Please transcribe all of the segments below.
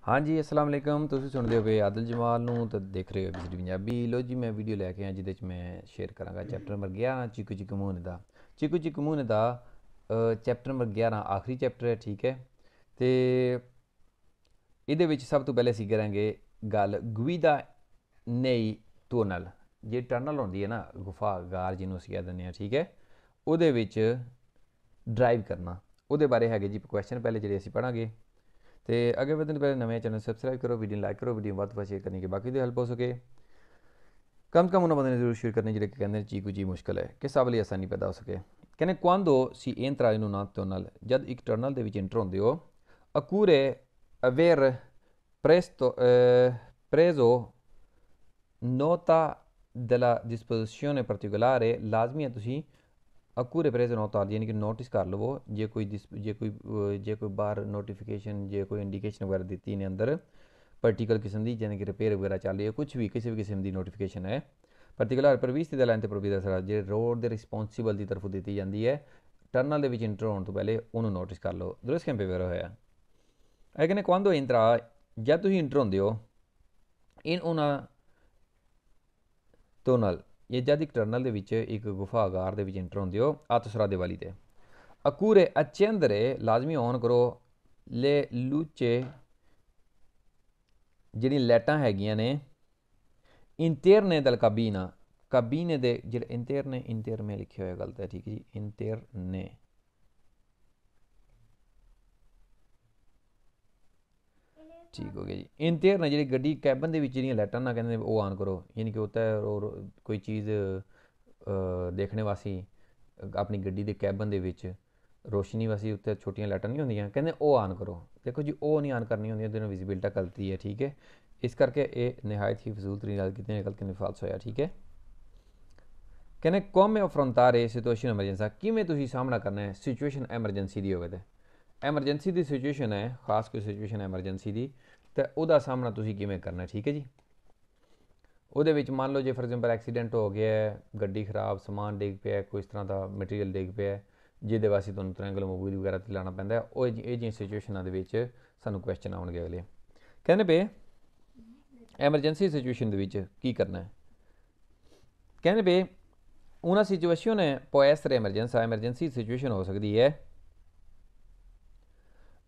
हाँ जी, अस्सलाम वालेकुम। ਤੁਸੀਂ ਸੁਣਦੇ ਹੋ ਪਏ ਆਦਿਲ ਜਮਾਲ ਨੂੰ ਤੇ ਦੇਖ ਰਹੇ ਹੋ ABCD ਪੰਜਾਬੀ। ਲੋ ਜੀ, ਮੈਂ ਵੀਡੀਓ ਲੈ ਕੇ ਆਇਆ ਜਿਹਦੇ 'ਚ ਮੈਂ ਸ਼ੇਅਰ ਕਰਾਂਗਾ ਚੈਪਟਰ ਨੰਬਰ 11 ਚੀਕੂ ਚੀਕੂ ਮੂੰਹ ਦਾ। ਚੀਕੂ ਚੀਕੂ ਮੂੰਹ ਦਾ ਚੈਪਟਰ ਨੰਬਰ 11 ਆਖਰੀ ਚੈਪਟਰ ਹੈ, ਠੀਕ ਹੈ। ਤੇ ਇਹਦੇ ਵਿੱਚ ਸਭ ਤੋਂ ਪਹਿਲੇ ਅਸੀਂ ਕਰਾਂਗੇ ਗੱਲ ਗੁਈਦਾ ਨਈ ਟਨਲ। ਜੇ ਟਨਲ ਹੁੰਦੀ ਹੈ ਨਾ, ਗੁਫਾ ਗਾਰ ਜਿਹਨੂੰ ਅਸੀਂ ਕਹਿ ਦਿੰਦੇ ਹਾਂ, ਠੀਕ ਹੈ। ਉਹਦੇ ਵਿੱਚ ਡਰਾਈਵ ਕਰਨਾ, ਉਹਦੇ ਬਾਰੇ ਹੈਗੇ ਜੀ ਕੁਐਸਚਨ ਪਹਿਲੇ ਜਿਹੜੇ ਅਸੀਂ ਪੜ੍ਹਾਂਗੇ। तो अगे बढ़ने से पहले नवे चैनल सबसक्राइब करो, वीडियो लाइक करो, वीडियो बहुत शेयर करने की बाकी तो हेल्प हो सके। कम से कम उन्होंने बंदे जरूर शेयर करनी जो कहते चीकू जी मुश्किल है कि सब लिए आसानी पैदा हो सके। कहने क्वांदो सी entra in una tunnel, जब एक टनल ਦੇ ਵਿੱਚ ਇੰਟਰ ਹੁੰਦੇ ਹੋ, occurre aver preso nota della disposizione particolare, ਲਾਜ਼ਮੀ ਹੈ ਤੁਸੀਂ अकूरे प्रेज नोता यानी कि नोटिस कर लवो जे कोई बाहर नोटिफिकेशन जे कोई इंडिकेशन वगैरह दी ने अंदर पर्टिकुलर किस्म की यानी कि रिपेयर वगैरह चल रही है, कुछ भी किसी भी किस्म की नोटिफिकेशन है पर्टिकुलर प्रवीस की लाइन प्रोवी दस जो रोड के रिस्पोंसिबल की तरफों दी जाती है टनल के इंटर होने तो पहले उन्होंने नोटिस कर लो। दुरुस्त कैंपे वेरा होया है कहने क्वांदो इंट्रा, जब तुम इंटर होंगे हो इन उन्होंने टनल ये जब एक टनल के विच एक गुफा आगार के इंटर होंगे हो आतसरा दिवाली ते अकूरे अचेंदरे लाजमी ऑन करो ले लूचे जिहड़ी लाइटां हैगियां ने इंटेरने दल काबीना, काबीने दे जेह्ड़े इंटेर में लिखे हुए गलत है, ठीक है जी, इंटेरने ठीक हो गया जी। इंटेर ने जी गड्डी कैबन के जी लाइटां ना कहते वो ऑन करो, यानी कि उत्ते कोई चीज़ देखने वास्ते अपनी गड्डी के कैबन के विच रोशनी वास्ते उत्ते छोटियां लाइटां नहीं होंदियां, कहते वो ऑन करो। देखो जी, वो नहीं ऑन करनी होंदी, उहदे नाल विजिबिलिटी गलती है, ठीक है। इस करके ये नहायत ही फजूल तरीन गल कीती, गलती ने फाल्स होया, ठीक है। कहने come affrontare सिचुएशन एमरजेंसी, किवें तुसीं सामना करना है सिचुएशन एमरजेंसी दी होवे ते एमरजेंसी की सिचुएशन है, खास कोई सिचुएशन एमरजेंसी की, तो वह सामना तुसीं किवें करना है, ठीक है जी। ਉਹਦੇ ਵਿੱਚ मान लो जो फॉर एग्जांपल एक्सीडेंट हो गया है, गड्डी खराब, समान डिग पिया, कोई इस तरह का मटीरियल डिग पिया जिहदे वास्ते तुहानूं ट्रायंगल मोबाइल वगैरह ते लाना पैंदा है, वो ये जी सिचुएशनां दे विच सानूं क्वेश्चन आउणगे अगले। कहने पे एमरजेंसी सिचुएशन दे विच की करना है। कहने पे una situazione può essere emergenza, emergency situation हो सकती है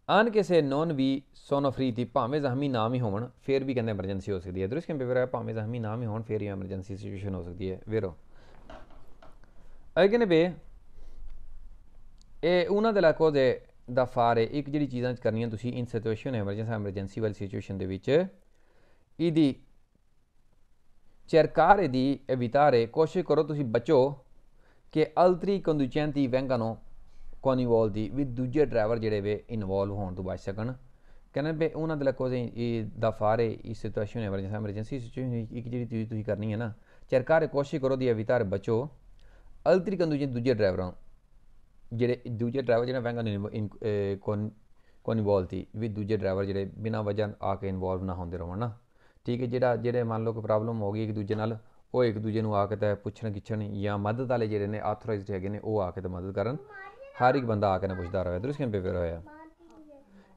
anche se non vi sono feriti, भावें जख्मी ना भी होवन फिर भी कहते एमरजेंसी हो सकती है। दुरुस्त कैंपे वेरा भावें जख्मी ना भी होवन फिर ही एमरजेंसी सिचुएशन हो सकती है। वेरो कहने पे una delle cose da fare, एक जी चीज़ां करनियां तुसीं इन सिचुएशन एमरजेंसी वाली सिचुएशन दे विच इहदी cercare di evitare, कोशिश करो तुसीं बचो कि altri conducenti vengano coinvolti, भी दूजे ड्राइवर जेह्ड़े वे इन्वॉल्व होने तो बच सकन। कहने पे उन्होंने दे कोई दा फारे इस सिचुएशन एमरजेंसी सिचुएशन एक जी चीज़ तुसीं करनी है ना, cercare कोशिश करो दी evitare बचो altri conducenti दूजे ड्राइवरों जेह्ड़े दूजे ड्राइवर जेह्ड़े वैंगन coinvolti, भी दूजे ड्राइवर जेह्ड़े बिना वजह आके इन्वॉल्व ना होंदे रहो ना, ठीक है। जेह्ड़े मान लो कोई प्रॉब्लम हो गई एक दूजे नाल, वो एक दूजे नूं आके ते पुच्छन गिच्छन या मदद वाले जेह्ड़े ने ऑथोराइज्ड हैगे ने वो आके ते मदद करन, हर एक बंदा आके पुछदा रहे। दुरुस्त कैंपे फिर होया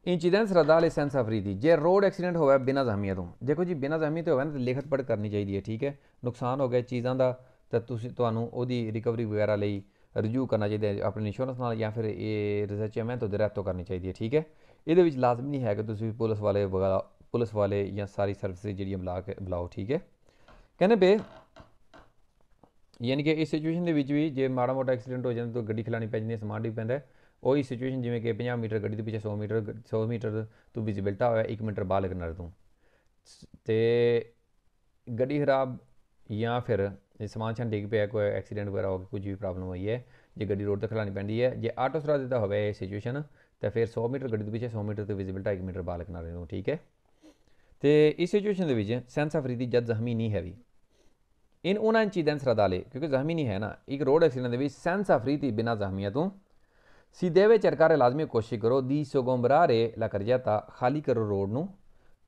इंसीडेंस रदाले सेंस ऑफ रीति, जे रोड एक्सीडेंट होया बिना जहमियत तो, देखो जी बिना जहमियत होवे ना तो लिखत पढ़ करनी चाहिए, ठीक है। नुकसान हो गया चीज़ों का तो तुहानूं ओहदी रिकवरी वगैरह लई रिव्यू करना चाहिए अपने इंश्योरेंस नाल या फिर ये रिसर्च एमेंट तो रैतो करनी चाहिए, ठीक है। ये लाजमी नहीं है कि तुसीं पुलिस वाले या सारी सर्विस जी बुलाओ, ठीक है। कहने पे यानी कि इस सिचुएशन के भी जे माड़ा मोटा एक्सीडेंट हो जाए तो गड्डी खिलानी पै जाती, समान डिग पैंदा, वही सिचुएशन जिमें कि 50 मीटर गड्डी के पीछे 100 मीटर तू विजिबिलिटी होया 1 मीटर बाहर लगना तू तो गड्डी खराब या फिर समान शान डिग पिया, कोई एक्सीडेंट वगैरह हो गया, कुछ भी प्रॉब्लम हुई है, जो गड्डी रोड तक खिलानी पैंदी है, जे ऑटो सरा देता हो सिचुएशन तो फिर 100 मीटर गड्डी के पीछे 100 मीटर तो विजिबिलिटी 1 मीटर बाहर लगना तू, ठीक है। तो इस सिचुएशन के सेंस ऑफ रीति जब जख्मी नहीं है भी इन उन्होंने इंसीडेंस रदाले, क्योंकि जख्मी नहीं है ना, एक रोड एक्सीडेंट भी सेंस ऑफ रीति बिना जख्मिया तू सीधे वे चरकारे लाजमी कोशिश करो दी सोगोमरारे ला कर जाता खाली करो रोड नू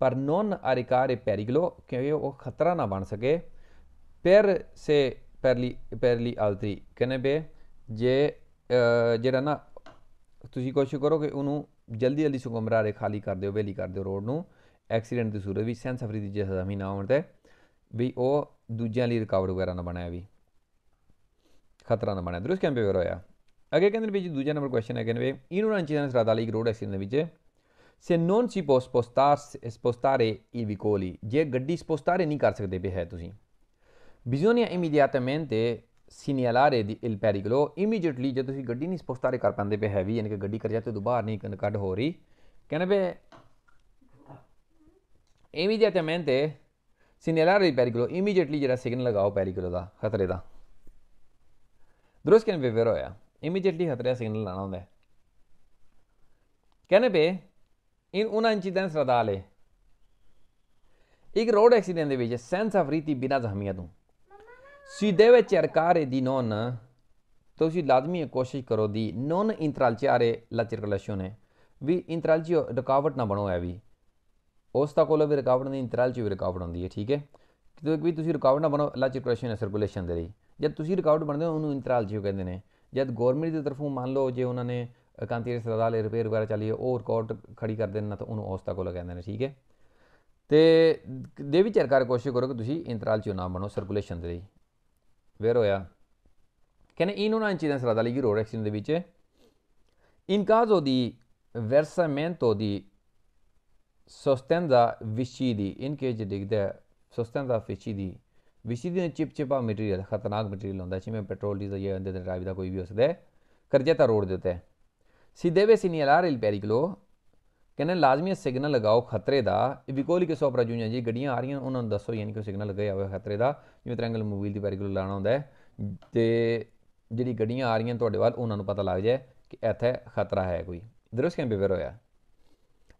पर नॉन अरिकारे पेरिगलो, क्योंकि वो खतरा ना बन सके पेर से पैरली आलतरी। कहने पे जे जेड़ा ना तुसीं कोशिश करो कि उन्होंने जल्दी जल्दी सुगमरारे खाली कर दो, वेली कर दो रोड नू, ਐਕਸੀਡੈਂਟ ਦੀ ਸੂਰਤ ਵਿੱਚ ਸੈਂਸ ਅਫਰੀਦੀ ਜੇ ਜ਼ਖਮੀ ਨਾ ਹੋਣ 'ਤੇ ਵੀ ਉਹ ਦੂਜਿਆਂ ਲਈ ਰੁਕਾਵਟ ਵਗੈਰਾ ਨਾ ਬਣਾਇਆ ਵੀ ਖਤਰਾ ਨਾ ਬਣਿਆ ਦਰੁਸਤ ਕੈਂਪੇ ਵਗੈਰਾ ਹੋਇਆ ਅੱਗੇ ਕਹਿੰਦੇ ਨੇ ਵੀ ਦੂਜਾ ਨੰਬਰ ਕੁਐਸਚਨ ਹੈ ਕਹਿੰਦੇ ਵੀ in una incidente stradale road accident ਦੇ ਵਿੱਚ se non si può spostare il vicoli ਜੇ ਗੱਡੀ ਸਪੋਸਟਾਰੇ ਨਹੀਂ ਕਰ ਸਕਦੇ ਪਏ ਹੈ ਤੁਸੀਂ bisogna immediatamente segnalare il pericolo immediately ਜੇ ਤੁਸੀਂ ਗੱਡੀ ਨਹੀਂ ਸਪੋਸਟਾਰੇ ਕਰ ਪਾਉਂਦੇ ਪਏ ਹੈ ਵੀ ਯਾਨੀ ਕਿ ਗੱਡੀ ਕਰਜਾਤੇ ਤੋਂ ਬਾਹਰ ਨਹੀਂ ਕੱਢ ਹੋ ਰਹੀ ਕਹਿੰਦੇ ਪਏ immediatamente segnalare il pericolo immediately ਜਿਹੜਾ ਸਿਗਨਲ ਲਗਾਓ ਪੈਰੀਕਲੋ ਦਾ ਖਤਰੇ ਦਾ ਦਰੁਸਤ ਕਹਿੰਦੇ ਪਏ ਹੋਇਆ immediately ਖਤਰੇ ਦਾ ਸਿਗਨਲ ਲਾਣਾ ਹੁੰਦਾ ਹੈ ਕਹਿੰਦੇ ਪਏ in una incidente stradale ਇੱਕ ਰੋਡ ਐਕਸੀਡੈਂਟ ਦੇ ਵਿੱਚ ਸੈਂਸ ਅਫਰੀਤੀ ਬਿਨਾਂ ਜ਼ਖਮੀਆਂ ਤੋਂ si deve cercare di non ਤੁਸੀਂ ਲਾਜ਼ਮੀ ਕੋਸ਼ਿਸ਼ ਕਰੋ ਦੀ non intralciare la circolazione ਵੀ ਇੰਟਰਲਚੀ ਰੁਕਾਵਟ ਨਾ ਬਣੋ ਹੈ ਵੀ ਉਸ ਦਾ ਕੋਲ ਵੀ ਰੁਕਾਵਟ ਨਹੀਂ ਇੰਟਰਲਚੀ ਵੀ ਰੁਕਾਵਟ ਹੁੰਦੀ ਹੈ ਠੀਕ ਹੈ ਕਿਉਂਕਿ ਵੀ ਤੁਸੀਂ ਰੁਕਾਵਟ ਨਾ ਬਣੋ ਲਾ ਸਰਕੂਲੇਸ਼ਨ ਦੇ ਲਈ ਜਦ ਤੁਸੀਂ ਰੁਕਾਵਟ ਬਣਦੇ ਹੋ ਉਹਨੂੰ ਇੰਟਰਲਚੀ ਕਹਿੰਦੇ ਨੇ ਜਦ ਗੌਰਮੈਂਟ ਦੀ ਤਰਫੋਂ ਮੰਨ ਲਓ ਜੇ ਉਹਨਾਂ ਨੇ ਕਾਂਤੀ ਸਰਾਦਾਲੇ ਰਿਪੇਅਰ ਵਗੈਰਾ ਚੱਲੀ ਉਹ ਰਿਕਾਰਡ ਖੜੀ ਕਰ ਦੇਣ ਨਾ ਤਾਂ ਉਹਨੂੰ ਉਸ ਦਾ ਕੋਲ ਕਹਿੰਦੇ ਨੇ ਠੀਕ ਹੈ ਅਤੇ ਦੇ ਵੀ ਚਰਕਾਰ ਕੋਸ਼ਿਸ਼ ਕਰੋ ਕਿ ਤੁਸੀਂ ਇੰਟਰਲਚੀ ਨਾ ਬਣੋ ਸਰਕੂਲੇਸ਼ਨ ਦੇ ਲਈ ਵੇਰ ਹੋਇਆ ਕਹਿੰਦੇ in una incidente stradale di road accident ਦੇ ਵਿੱਚ in caso di versamento di sostanza vicidi in case ਡਿੱਗਦਾ sostanza vicidi ਨੇ ਚਿਪਚਿਪਾ ਮਟੀਰੀਅਲ ਖਤਰਨਾਕ ਮਟੀਰੀਅਲ ਹੁੰਦਾ ਜਿਵੇਂ ਪੈਟਰੋਲ ਡੀਜ਼ਲ ਜਾਂ ਇਹਦੇ ਡਰਾਈਵ ਦਾ ਕੋਈ ਵੀ ਹੋ ਸਕਦਾ ਕਰਜੇਤਾ ਰੋਡ ਦੇ ਉੱਤੇ si deve segnalare il pericolo ਕਹਿੰਦੇ ਲਾਜ਼ਮੀ ਸਿਗਨਲ ਲਗਾਓ ਖਤਰੇ ਦਾ ਵਿਕੋਲੀ ਕੇ ਸੋਪਰਾ ਜੂਆਂ ਜੀ ਗੱਡੀਆਂ ਆ ਰਹੀਆਂ ਉਹਨਾਂ ਨੂੰ ਦੱਸੋ ਯਾਨੀ ਕਿ ਸਿਗਨਲ ਲਗਾਇਆ ਹੋਇਆ ਖਤਰੇ ਦਾ ਜਿਵੇਂ ਟ੍ਰਾਇੰਗਲ ਮੋਬਾਈਲ ਦੀ ਪੈਰੀਕਲ ਲਾਣਾ ਹੁੰਦਾ ਹੈ ਅਤੇ ਜਿਹੜੀ ਗੱਡੀਆਂ ਆ ਰਹੀਆਂ ਤੁਹਾਡੇ ਵੱਲ ਉਹਨਾਂ ਨੂੰ ਪਤਾ ਲੱਗ ਜਾਏ ਕਿ ਇੱਥੇ ਖਤਰਾ ਹੈ ਕੋਈ ਦਰੁਸਤ ਕੈਂਪੇ ਵੇਰ ਹੋਇਆ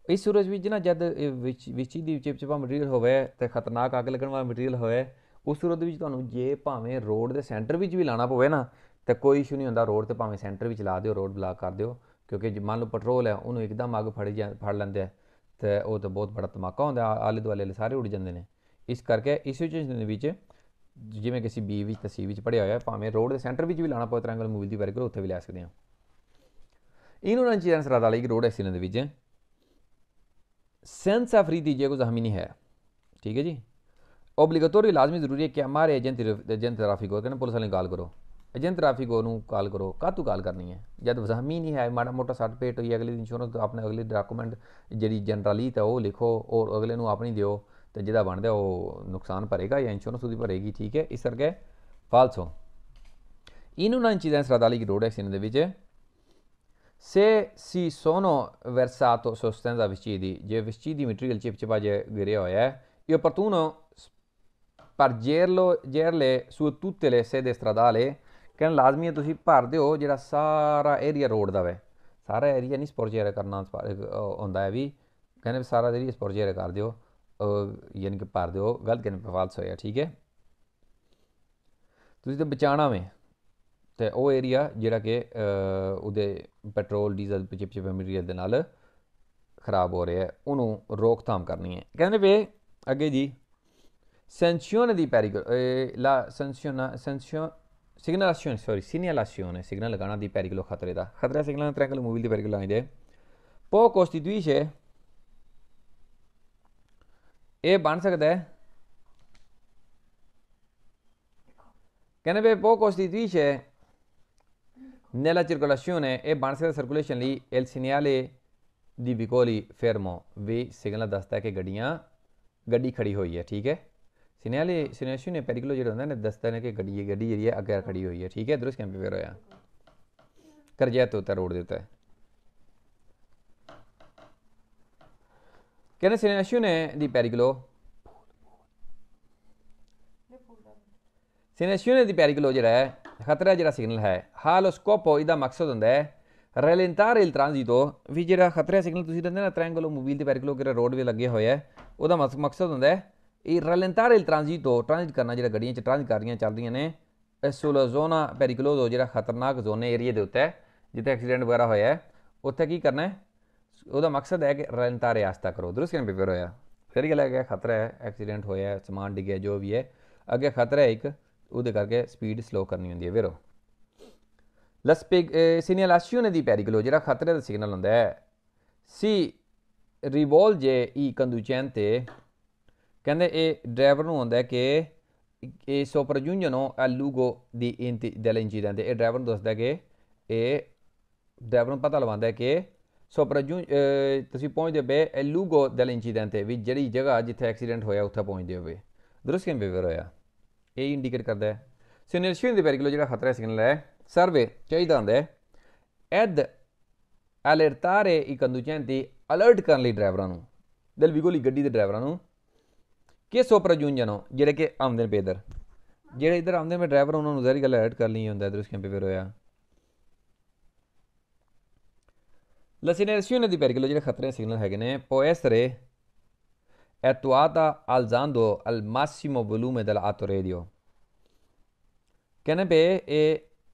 ਇਸ ਸੂਰਜ ਵਿੱਚ ਨਾ ਜਦ ਵਿੱਚ ਦੀ ਚਿਪਚਿਪਾ ਮਟੀਰੀਅਲ ਹੋਵੇ ਅਤੇ ਖਤਰਨਾਕ ਅੱਗ ਲੱਗਣ ਵਾਲਾ ਮਟੀਰੀਅਲ ਹੋਵੇ ਉਸ ਸੂਰਤ ਵਿੱਚ ਤੁਹਾਨੂੰ ਜੇ ਭਾਵੇਂ ਰੋਡ ਦੇ ਸੈਂਟਰ ਵਿੱਚ ਵੀ ਲਾਣਾ ਪਵੇ ਨਾ ਤਾਂ ਕੋਈ ਇਸ਼ੂ ਨਹੀਂ ਹੁੰਦਾ ਰੋਡ 'ਤੇ ਭਾਵੇਂ ਸੈਂਟਰ ਵਿੱਚ ਲਾ ਦਿਓ ਰੋਡ ਬਲਾਕ ਕਰ ਦਿਓ ਕਿਉਂਕਿ ਜੇ ਮੰਨ ਲਓ ਪੈਟਰੋਲ ਹੈ ਉਹਨੂੰ ਇੱਕਦਮ ਅੱਗ ਫੜ ਲੈਂਦੇ ਆ ਅਤੇ ਉਹ ਤਾਂ ਬਹੁਤ ਬੜਾ ਧਮਾਕਾ ਹੁੰਦਾ ਆਲੇ ਦੁਆਲੇ ਸਾਰੇ ਉੱਡ ਜਾਂਦੇ ਨੇ ਇਸ ਕਰਕੇ ਇਸ ਸਿਚੁਏਸ਼ਨ ਦੇ ਵਿੱਚ ਜਿਵੇਂ ਕਿ ਅਸੀਂ ਬੀ ਵਿੱਚ ਤੇ ਸੀ ਵਿੱਚ ਪੜ੍ਹਿਆ ਹੋਇਆ ਭਾਵੇਂ ਰੋਡ ਦੇ ਸੈਂਟਰ ਵਿੱਚ ਵੀ ਲਾਣਾ ਪਵੇ ਟ੍ਰਾਇੰਗਲ ਮੂਵੀ ਦੀ ਪੈਰੀਕਲ ਉੱਥੇ ਵੀ ਲੈ ਸਕਦੇ ਹਾਂ in una incidente stradale road accident ਦੇ ਵਿੱਚ senza feriti ਜੇ ਕੋਈ ਜ਼ਖਮੀ ਨਹੀਂ ਹੈ ਠੀਕ ਹੈ ਜੀ ਓਬਲੀਗੇਟੋਰੀ ਲਾਜ਼ਮੀ ਜ਼ਰੂਰੀ ਹੈ ਕਿ ਹਮਾਰੇ ਏਜੰਟ ਟ੍ਰੈਫਿਕ ਹੋ ਕਹਿੰਦੇ ਪੁਲਿਸ ਵਾਲੇ ਨੂੰ ਕਾਲ ਕਰੋ ਏਜੰਟ ਟ੍ਰੈਫਿਕ ਨੂੰ ਕਾਲ ਕਰੋ ਕਾਹਤੋਂ ਕਾਲ ਕਰਨੀ ਹੈ ਜਦ ਜ਼ਖਮੀ ਨਹੀਂ ਹੈ ਮਾੜਾ ਮੋਟਾ ਸੱਟ ਪੇਟ ਹੋਈ ਅਗਲੇ ਦੀ ਇੰਸ਼ੋਰੈਂਸ ਆਪਣੇ ਅਗਲੇ ਡਾਕੂਮੈਂਟ ਜਿਹੜੀ ਜਨਰਲੀ ਤਾਂ ਉਹ ਲਿਖੋ ਔਰ ਅਗਲੇ ਨੂੰ ਆਪਣੀ ਦਿਓ ਅਤੇ ਜਿਹਦਾ ਬਣਦਾ ਉਹ ਨੁਕਸਾਨ ਭਰੇਗਾ ਜਾਂ ਇੰਸ਼ੋਰੈਂਸ ਉਹਦੀ ਭਰੇਗੀ ਠੀਕ ਹੈ ਇਸ ਕਰਕੇ ਫਾਲਸੋ in una incidente stradale road accident ਦੇ ਵਿੱਚ se si sono versato sostanza vicidi ਜੇ vicidi material ਚਿਪਚਿਪਾ ਜੇ ਗਿਰਿਆ ਹੋਇਆ ਹੈ è opportuno spargerle su tutte le sede stradali ਕਹਿੰਦੇ ਲਾਜ਼ਮੀ ਹੈ ਤੁਸੀਂ ਭਰ ਦਿਓ ਜਿਹੜਾ ਸਾਰਾ ਏਰੀਆ ਰੋਡ ਦਾ ਵੇ ਸਾਰਾ ਏਰੀਆ ਨਹੀਂ ਸਪੋਰਜੇਰਾ ਕਰਨਾ ਹੁੰਦਾ ਹੈ ਵੀ ਕਹਿੰਦੇ ਸਾਰਾ ਏਰੀਆ ਸਪੋਰਜੇਰਾ ਕਰ ਦਿਓ ਯਾਨੀ ਕਿ ਭਰ ਦਿਓ ਗਲਤ ਕਹਿੰਦੇ ਫਾਲਸ ਹੋਇਆ ਠੀਕ ਹੈ ਤੁਸੀਂ ਤਾਂ ਬਚਾਉਣਾ ਵੇ ਅਤੇ ਉਹ ਏਰੀਆ ਜਿਹੜਾ ਕਿ ਉਹਦੇ ਪੈਟਰੋਲ ਡੀਜ਼ਲ ਚਿਪਚਿਪੇ ਮਟੀਰੀਅਲ ਦੇ ਨਾਲ ਖਰਾਬ ਹੋ ਰਿਹਾ ਉਹਨੂੰ ਰੋਕਥਾਮ ਕਰਨੀ ਹੈ ਕਹਿੰਦੇ ਵੇ ਅੱਗੇ ਜੀ ਸੈਂਸੀਓਨੇ ਦੀ ਪੈਰੀਕਲ segnalazione ਸਿਗਨਲ ਲਗਾਉਣਾ ਦੀ ਪੈਰੀਕਲੋ ਖਤਰੇ ਦਾ ਖਤਰਾ ਸਿਗਨਲ ਟ੍ਰੈਂਗਲ ਮੂਵੀ ਦੀ ਪੈਰੀਕਲ ਲਾਉਂਦੇ ਪੋ ਕੋਸਟੀਟੂਇਸ਼ੇ ਇਹ ਬਣ ਸਕਦਾ ਹੈ ਕਹਿੰਦੇ ਵੇ ਪੋ ਕੋਸਟੀਟੂਇਸ਼ੇ nella circolazione e bਣ ਸਕਦਾ ਸਰਕੂਲੇਸ਼ਨ ਲਈ il segnale di vicoli fermo ਵੀ ਸਿਗਨਲ ਦੱਸਦਾ ਹੈ ਕਿ ਗੱਡੀ ਖੜੀ ਹੋਈ ਹੈ ਠੀਕ ਹੈ segnalazione pericolo ਜਿਹੜਾ ਹੁੰਦਾ ਨੇ ਦੱਸਦਾ ਨੇ ਕਿ ਗੱਡੀ ਜਿਹੜੀ ਹੈ ਅੱਗੇ ਖੜੀ ਹੋਈ ਹੈ ਠੀਕ ਹੈ ਦਰੁਸਤ ਕੈਂਪੇ ਵੇਰ ਹੋਇਆ ਕਰਜੈਤ ਉੱਤੇ ਰੋਡ ਦੇ ਉੱਤੇ ਕਹਿੰਦੇ segnalazione di pericolo segnalazione di pericolo ਜਿਹੜਾ ਹੈ ਖਤਰਾ ਜਿਹੜਾ ਸਿਗਨਲ ਹੈ ਹਾਲ ਸਕੋਪੋ ਇਹਦਾ ਮਕਸਦ ਹੁੰਦਾ ਹੈ ਰੈਲੈਂਟਾਰੇ il transito ਵੀ ਜਿਹੜਾ ਖਤਰਾ ਸਿਗਨਲ ਤੁਸੀਂ ਦਿੰਦੇ ਨਾ ਟ੍ਰਾਇੰਗਲ ਮੋਬਾਈਲ ਦੇ ਪੈਰੀਕਲੋ ਜਿਹੜਾ ਰੋਡ ਵੀ ਲੱਗੇ ਹੋਇਆ ਹੈ ਉਹਦਾ ਮਕਸਦ ਹੁੰਦਾ ਹੈ ਇਹ ਰੈਲੈਂਟਾਰੇ il transito ਟ੍ਰਾਂਜ਼ਿਟ ਕਰਨਾ ਜਿਹੜਾ ਗੱਡੀਆਂ 'ਚ ਟ੍ਰਾਂਜ਼ਿਟ ਕਰ ਰਹੀਆਂ ਚੱਲਦੀਆਂ ਨੇ ਸੁਲਾ ਜ਼ੋਨਾ ਪੈਰੀਕਲੋਜ਼ੋ ਜਿਹੜਾ ਖਤਰਨਾਕ ਜ਼ੋਨ ਏਰੀਏ ਦੇ ਉੱਤੇ ਜਿੱਥੇ ਐਕਸੀਡੈਂਟ ਵਗੈਰਾ ਹੋਇਆ ਹੈ ਉੱਥੇ ਕੀ ਕਰਨਾ ਹੈ ਉਹਦਾ ਮਕਸਦ ਹੈ ਕਿ ਰੈਲੈਂਟਾਰੇ ਆਸਤਾ ਕਰੋ ਦਰੁਸਤ ਕਿਵੇਂ ਪੇਪਰ ਹੋਇਆ ਫਿਰ ਗੱਲ ਹੈ ਖਤਰਾ ਹੈ ਐਕਸੀਡੈਂਟ ਹੋਇਆ ਸਮਾਨ ਡਿੱਗਿਆ ਜੋ ਵੀ ਹੈ ਅੱਗੇ ਖਤਰਾ ਹੈ ਇੱਕ ਉਹਦੇ ਕਰਕੇ ਸਪੀਡ ਸਲੋ ਕਰਨੀ ਹੁੰਦੀ ਹੈ ਵੇਰੋ segnalazione di pericolo ਜਿਹੜਾ ਖਤਰੇ ਦਾ ਸਿਗਨਲ ਹੁੰਦਾ ਹੈ rivolge i conducente, ਕਹਿੰਦੇ ਇਹ ਡਰਾਈਵਰ ਨੂੰ ਹੁੰਦਾ ਕਿ ਇਹ sopraggiungono al luogo dell'incidente, ਇਹ ਡਰਾਈਵਰ ਨੂੰ ਦੱਸਦਾ ਕਿ ਇਹ ਡਰਾਈਵਰ ਨੂੰ ਪਤਾ ਲਵਾਉਂਦਾ ਕਿ ਤੁਸੀਂ ਪਹੁੰਚਦੇ ਪਏ luogo dell'incidente ਵੀ ਜਿਹੜੀ ਜਗ੍ਹਾ ਜਿੱਥੇ ਐਕਸੀਡੈਂਟ ਹੋਇਆ ਉੱਥੇ ਪਹੁੰਚਦੇ ਹੋਵੇ। ਦਰੁਸਤ ਕਿਵੇਂ ਬੇਵਰ ਹੋਇਆ, ਇਹ ਇੰਡੀਕੇਟ ਕਰਦਾ ਹੈ। ਸਿਗਨੇਸ਼ਨ ਦੇ pericolo ਜਿਹੜਾ ਖਤਰਾ ਸਿਗਨਲ ਹੈ ਸਰਵੇ ਚਾਹੀਦਾ ਹੁੰਦਾ ਹੈ ਐਦ ਅਲਰਟਾਰੇ i conducenti, ਅਲਰਟ ਕਰਨ ਲਈ ਡਰਾਈਵਰਾਂ ਨੂੰ del vicoli ਗੱਡੀ ਦੇ ਡਰਾਈਵਰਾਂ ਨੂੰ ਕਿ sopraggiungono ਜਿਹੜੇ ਕਿ ਆਉਂਦੇ ਨੇ ਇੱਧਰ, ਜਿਹੜੇ ਇੱਧਰ ਆਉਂਦੇ ਨੇ ਡਰਾਈਵਰ ਉਹਨਾਂ ਨੂੰ ਜ਼ਾਹਰੀ ਗੱਲ ਅਲਰਟ ਕਰ ਲਈ ਹੁੰਦਾ। ਦਰੁਸਤ ਕਿਵੇਂ ਬੇਵਰ ਹੋਇਆ। La segnalazione di pericolo ਜਿਹੜੇ ਖਤਰੇ ਸਿਗਨਲ ਹੈਗੇ ਨੇ può essere attuata alzando al massimo volume dell'autoradio, ਕਹਿੰਦੇ ਪਏ ਇਹ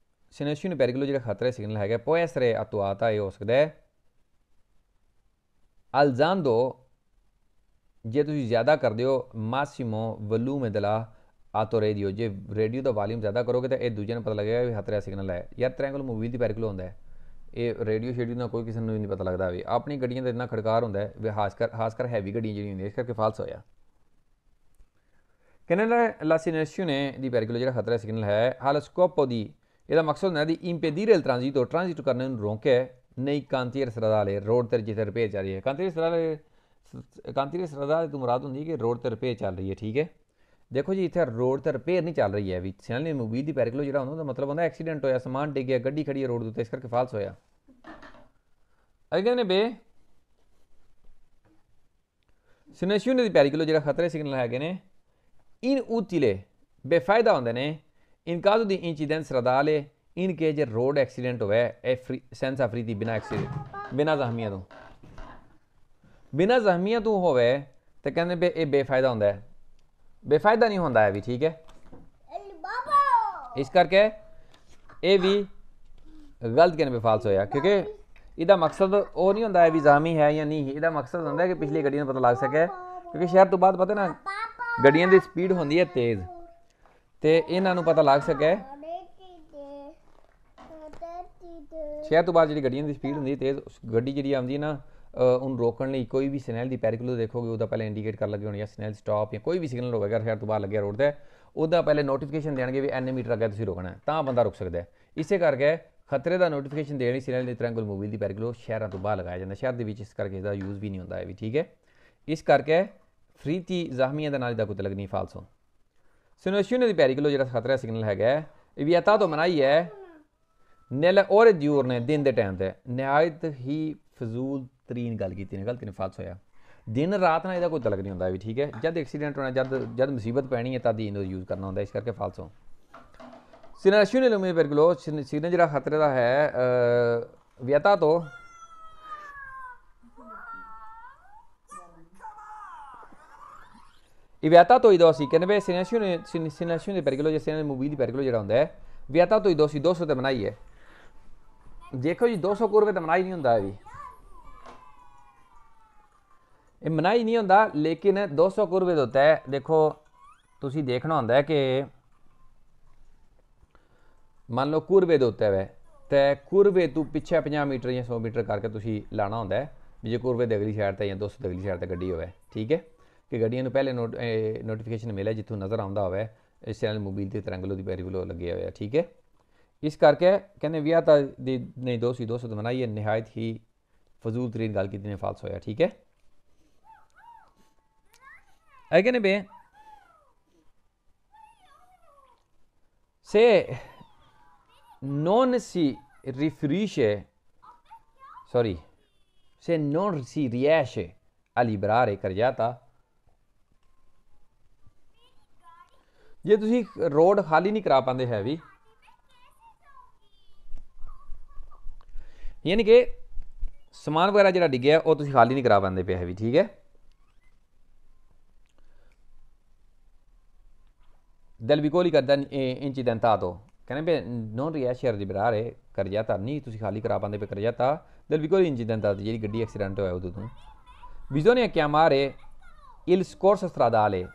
segnalazione di pericolo ਜਿਹੜਾ ਖਤਰੇ ਸਿਗਨਲ ਹੈਗਾ può essere attuata, ਇਹ ਹੋ ਸਕਦਾ ਹੈ alzando ਜੇ ਤੁਸੀਂ ਜ਼ਿਆਦਾ ਕਰਦੇ ਹੋ massimo volume dell'autoradio, ਜੇ ਰੇਡੀਓ ਦਾ ਵਾਲੀਅਮ ਜ਼ਿਆਦਾ ਕਰੋਗੇ ਤਾਂ ਇਹ ਦੂਜੇ ਨੂੰ ਪਤਾ ਲੱਗੇਗਾ ਵੀ ਖਤਰਾ ਸਿਗਨਲ ਹੈ। ਯਾਰ ਟ੍ਰਾਇੰਗਲ ਮੂਵੀ ਦੀ pericolo ਹੁੰਦਾ ਹੈ, ਇਹ ਰੇਡੀਓ ਸ਼ੇਡੀਓ ਨਾਲ ਕੋਈ ਕਿਸੇ ਨੂੰ ਨਹੀਂ ਪਤਾ ਲੱਗਦਾ ਵੀ ਆਪਣੀ ਗੱਡੀਆਂ ਦਾ ਇੰਨਾ ਖੜਕਾਰ ਹੁੰਦਾ ਹੈ ਵੀ ਖਾਸ ਕਰ ਹੈਵੀ ਗੱਡੀਆਂ ਜਿਹੜੀਆਂ ਹੁੰਦੀਆਂ ਇਸ ਕਰਕੇ ਫਾਲਸ ਹੋਇਆ। ਕਹਿੰਦੇ la segnalazione di pericolo ਜਿਹੜਾ ਖਤਰਾ ਸਿਗਨਲ ਹੈ allo scopo di, ਇਹਦਾ ਮਕਸਦ ਹੁੰਦਾ ਦੀ impedire il transito, ਟ੍ਰਾਂਜ਼ਿਟ ਕਰਨੇ ਨੂੰ ਰੋਕੇ ਨਹੀਂ cantiere stradale, ਰੋਡ ਤੇ ਜਿੱਥੇ ਰਿਪੇਅਰ ਚੱਲ ਰਹੀ ਹੈ। cantiere stradale ਤੋਂ ਮੁਰਾਦ ਹੁੰਦੀ ਹੈ ਕਿ ਰੋਡ ਤੇ ਰਿਪੇਅਰ ਚੱਲ ਰਹੀ ਹੈ। ਠੀਕ ਹੈ, ਦੇਖੋ ਜੀ ਇੱਥੇ ਰੋਡ ਤੇ ਰਿਪੇਅਰ ਨਹੀਂ ਚੱਲ ਰਹੀ ਹੈ ਵੀ ਸਿਗਨਲ ਮੂਵੀ ਦੀ pericolo ਜਿਹੜਾ ਹੁੰਦਾ ਉਹਦਾ ਮਤਲਬ ਹੁੰਦਾ ਐਕਸੀਡੈਂਟ ਹੋਇਆ, ਸਮਾਨ ਡਿੱਗ ਗਿਆ, ਗੱਡੀ ਖੜੀ ਹੈ ਰੋਡ ਦੇ ਉੱਤੇ, ਇਸ ਕਰਕੇ ਫਾਲਸ ਹੋਇਆ। ਅਗੇ ਨੇ ਬੇ segnalazione di pericolo ਜਿਹੜਾ ਖਤਰੇ ਸਿਗਨਲ ਹੈਗੇ ਨੇ inutile, ਬੇਫਾਇਦਾ ਹੁੰਦੇ ਨੇ in caso di incidente stradale, in che ਜੇ ਰੋਡ ਐਕਸੀਡੈਂਟ ਹੋਇਆ ਇਹ senza feriti, ਬਿਨਾਂ ਐਕਸੀਡੈਂਟ, ਬਿਨਾਂ ਜ਼ਖਮੀਆਂ ਤੋਂ, ਬਿਨਾਂ ਜ਼ਖਮੀਆਂ ਤੋਂ ਹੋਵੇ ਤਾਂ ਕਹਿੰਦੇ ਬੇ ਇਹ ਬੇਫਾਇਦਾ ਹੁੰਦਾ ਹੈ, ਬੇਫਾਇਦਾ ਨਹੀਂ ਹੁੰਦਾ ਹੈ ਵੀ। ਠੀਕ ਹੈ, ਇਸ ਕਰਕੇ ਇਹ ਵੀ ਗਲਤ ਕਹਿੰਦੇ ਫਾਲਸ ਹੋਇਆ ਕਿਉਂਕਿ ਇਹਦਾ ਮਕਸਦ ਉਹ ਨਹੀਂ ਹੁੰਦਾ ਹੈ ਵੀ ਜ਼ਖਮੀ ਹੈ ਜਾਂ ਨਹੀਂ, ਇਹਦਾ ਮਕਸਦ ਹੁੰਦਾ ਕਿ ਪਿਛਲੀ ਗੱਡੀ ਨੂੰ ਪਤਾ ਲੱਗ ਸਕੇ ਕਿਉਂਕਿ ਸ਼ਹਿਰ ਤੋਂ ਬਾਅਦ ਪਤਾ ਨਾ ਗੱਡੀਆਂ ਦੀ ਸਪੀਡ ਹੁੰਦੀ ਹੈ ਤੇਜ਼ ਤੇ ਇਹਨਾਂ ਨੂੰ ਪਤਾ ਲੱਗ ਸਕੇ। ਸ਼ਹਿਰ ਤੋਂ ਬਾਅਦ ਜਿਹੜੀ ਗੱਡੀਆਂ ਦੀ ਸਪੀਡ ਹੁੰਦੀ ਹੈ ਤੇਜ਼, ਗੱਡੀ ਜਿਹੜੀ ਆਉਂਦੀ ਹੈ ਨਾ ਉਹਨੂੰ ਰੋਕਣ ਲਈ ਕੋਈ ਵੀ ਸਿਗਨਲ ਦੀ pericolo ਦੇਖੋਗੇ ਉਹਦਾ ਪਹਿਲੇ ਇੰਡੀਕੇਟ ਕਰ ਲੱਗੇ ਹੋਣੇ ਜਾਂ ਸਿਗਨਲ ਸਟਾਪ ਜਾਂ ਕੋਈ ਵੀ ਸਿਗਨਲ ਹੋਵੇਗਾ ਸ਼ਹਿਰ ਤੋਂ ਬਾਹਰ ਲੱਗਿਆ ਰੋਡ ਤੇ ਉਹਦਾ ਪਹਿਲੇ ਨੋਟੀਫਿਕੇਸ਼ਨ ਦੇਣਗੇ ਵੀ ਇੰਨੇ ਮੀਟਰ ਅੱਗੇ ਤੁਸੀਂ ਰੁਕਣਾ ਤਾਂ ਬੰਦਾ ਰੁਕ ਸਕਦਾ ਹੈ। ਇਸੇ ਕਰਕੇ ਖਤਰੇ ਦਾ ਨੋਟੀਫਿਕੇਸ਼ਨ ਦੇਣ ਲਈ ਸਿਗਨਲ ਦੀ ਟ੍ਰਾਇੰਗਲ ਮੂਵੀ ਦੀ pericolo ਸ਼ਹਿਰਾਂ ਤੋਂ ਬਾਹਰ ਲਗਾਇਆ ਜਾਂਦਾ, ਸ਼ਹਿਰ ਦੇ ਵਿੱਚ ਇਸ ਕਰਕੇ ਇਹਦਾ ਯੂਜ਼ ਵੀ ਨਹੀਂ ਹੁੰਦਾ ਹੈ ਵੀ। ਠੀਕ ਹੈ, ਇਸ ਕਰਕੇ ਫਰੀਤੀ ਜ਼ਖਮੀਆਂ ਦੇ ਨਾਲ ਇਹਦਾ ਕੋਈ ਤਲਕ ਨਹੀਂ ਫਾਲਸ ਹੋ। segnalazione di pericolo ਜਿਹੜਾ ਖਤਰਾ ਸਿਗਨਲ ਹੈਗਾ ਇਹ vietato ਮਨਾਹੀ ਹੈ nelle ore diurne, ਦਿਨ ਦੇ ਟਾਈਮ ਤੇ ਨਿਹਾਇਤ ਹੀ ਫਜ਼ੂਲ ਤਰੀਨ ਗੱਲ ਕੀਤੀ ਨੇ, ਗਲਤੀ ਨੇ ਫਾਲਸ ਹੋਇਆ। ਦਿਨ ਰਾਤ ਨਾਲ ਇਹਦਾ ਕੋਈ ਤਲਕ ਨਹੀਂ ਹੁੰਦਾ ਵੀ। ਠੀਕ ਹੈ, ਜਦ ਐਕਸੀਡੈਂਟ ਹੋਣਾ, ਜਦ ਮੁਸੀਬਤ ਪੈਣੀ ਹੈ ਤਦ ਹੀ ਇਹਨੂੰ ਯੂਜ਼ ਕਰਨਾ ਹੁੰਦਾ, ਇਸ ਕਰਕੇ ਫਾਲਸ ਹੋ। segnalazione di pericolo ਸਿਗਨਲ ਜਿਹੜਾ ਖਤਰੇ ਦਾ ਹੈ vietato vietato idossi, ਕਹਿੰਦੇ ਵੇ segnalazione di pericolo ਜਿਸ ਸਿਗਨਲ ਮੂਵੀ ਦੀ pericolo ਜਿਹੜਾ ਹੁੰਦਾ ਹੈ vietato idossi 200 ਤੇ ਮਨਾਹੀ ਹੈ। ਦੇਖੋ ਜੀ 200 ਕੁਰਵੇ ਤੇ ਮਨਾਹੀ ਨਹੀਂ ਹੁੰਦਾ ਵੀ, ਇਹ ਮਨਾਹੀ ਨਹੀਂ ਹੁੰਦਾ ਲੇਕਿਨ 200 ਕੁਰਵੇ ਦੇ ਉੱਤੇ ਦੇਖੋ ਤੁਸੀਂ ਦੇਖਣਾ ਹੁੰਦਾ ਹੈ ਕਿ ਮੰਨ ਲਓ ਕੁਰਵੇ ਦੇ ਉੱਤੇ ਵੇ ਤੇ ਕੁਰਵੇ ਤੋਂ ਪਿੱਛੇ 50 ਮੀਟਰ ਜਾਂ 100 ਮੀਟਰ ਕਰਕੇ ਤੁਸੀਂ ਲਾਣਾ ਹੁੰਦਾ ਹੈ ਵੀ ਜੇ ਕੁਰਵੇ ਦੇ ਅਗਲੀ ਸਾਈਡ ਤੇ ਜਾਂ 200 ਦੇ ਅਗਲੀ ਸਾਈਡ ਤੇ ਗੱਡੀ ਹੋਵੇ। ਠੀਕ ਹੈ, ਕਿ ਗੱਡੀਆਂ ਨੂੰ ਪਹਿਲੇ ਨੋਟੀਫਿਕੇਸ਼ਨ ਮਿਲੇ ਜਿੱਥੋਂ ਨਜ਼ਰ ਆਉਂਦਾ ਹੋਵੇ ਇਸ ਚੈਨਲ ਮੋਬਾਈਲ ਤੇ ਟ੍ਰਾਇੰਗਲ ਦੀ pericolo ਲੱਗੇ ਹੋਏ ਆ। ਠੀਕ ਹੈ, ਇਸ ਕਰਕੇ ਕਹਿੰਦੇ ਵਿਆਤਾ ਦੀ ਨਹੀਂ 200 ਤੋਂ ਮਨਾਹੀ ਹੈ, ਨਿਹਾਇਤ ਹੀ ਫਜ਼ੂਲ ਤਰੀਨ ਗੱਲ ਕੀਤੀ ਨੇ, ਫਾਲਸ ਹੋਇਆ। ਠੀਕ ਹੈ, ਅੱਗੇ ਨੇ ਬੇ se non si riesce a liberare carreggiata, ਜੇ ਤੁਸੀਂ ਰੋਡ ਖਾਲੀ ਨਹੀਂ ਕਰਾ ਪਾਉਂਦੇ ਹੈ ਵੀ ਯਾਨੀ ਕਿ ਸਮਾਨ ਵਗੈਰਾ ਜਿਹੜਾ ਡਿੱਗਿਆ ਉਹ ਤੁਸੀਂ ਖਾਲੀ ਨਹੀਂ ਕਰਾ ਪਾਉਂਦੇ ਪਿਆ ਹੈ ਵੀ। ਠੀਕ ਹੈ, del vicoli incidentato, ਕਹਿੰਦੇ non riesce a liberare carreggiata, ਨਹੀਂ ਤੁਸੀਂ ਖਾਲੀ ਕਰਾ ਪਾਉਂਦੇ ਪਏ carreggiata del vicoli incidentato, ਜਿਹੜੀ ਗੱਡੀ ਐਕਸੀਡੈਂਟ ਹੋਇਆ ਉਦੋਂ ਤੋਂ bisogna chiamare il soccorso stradale,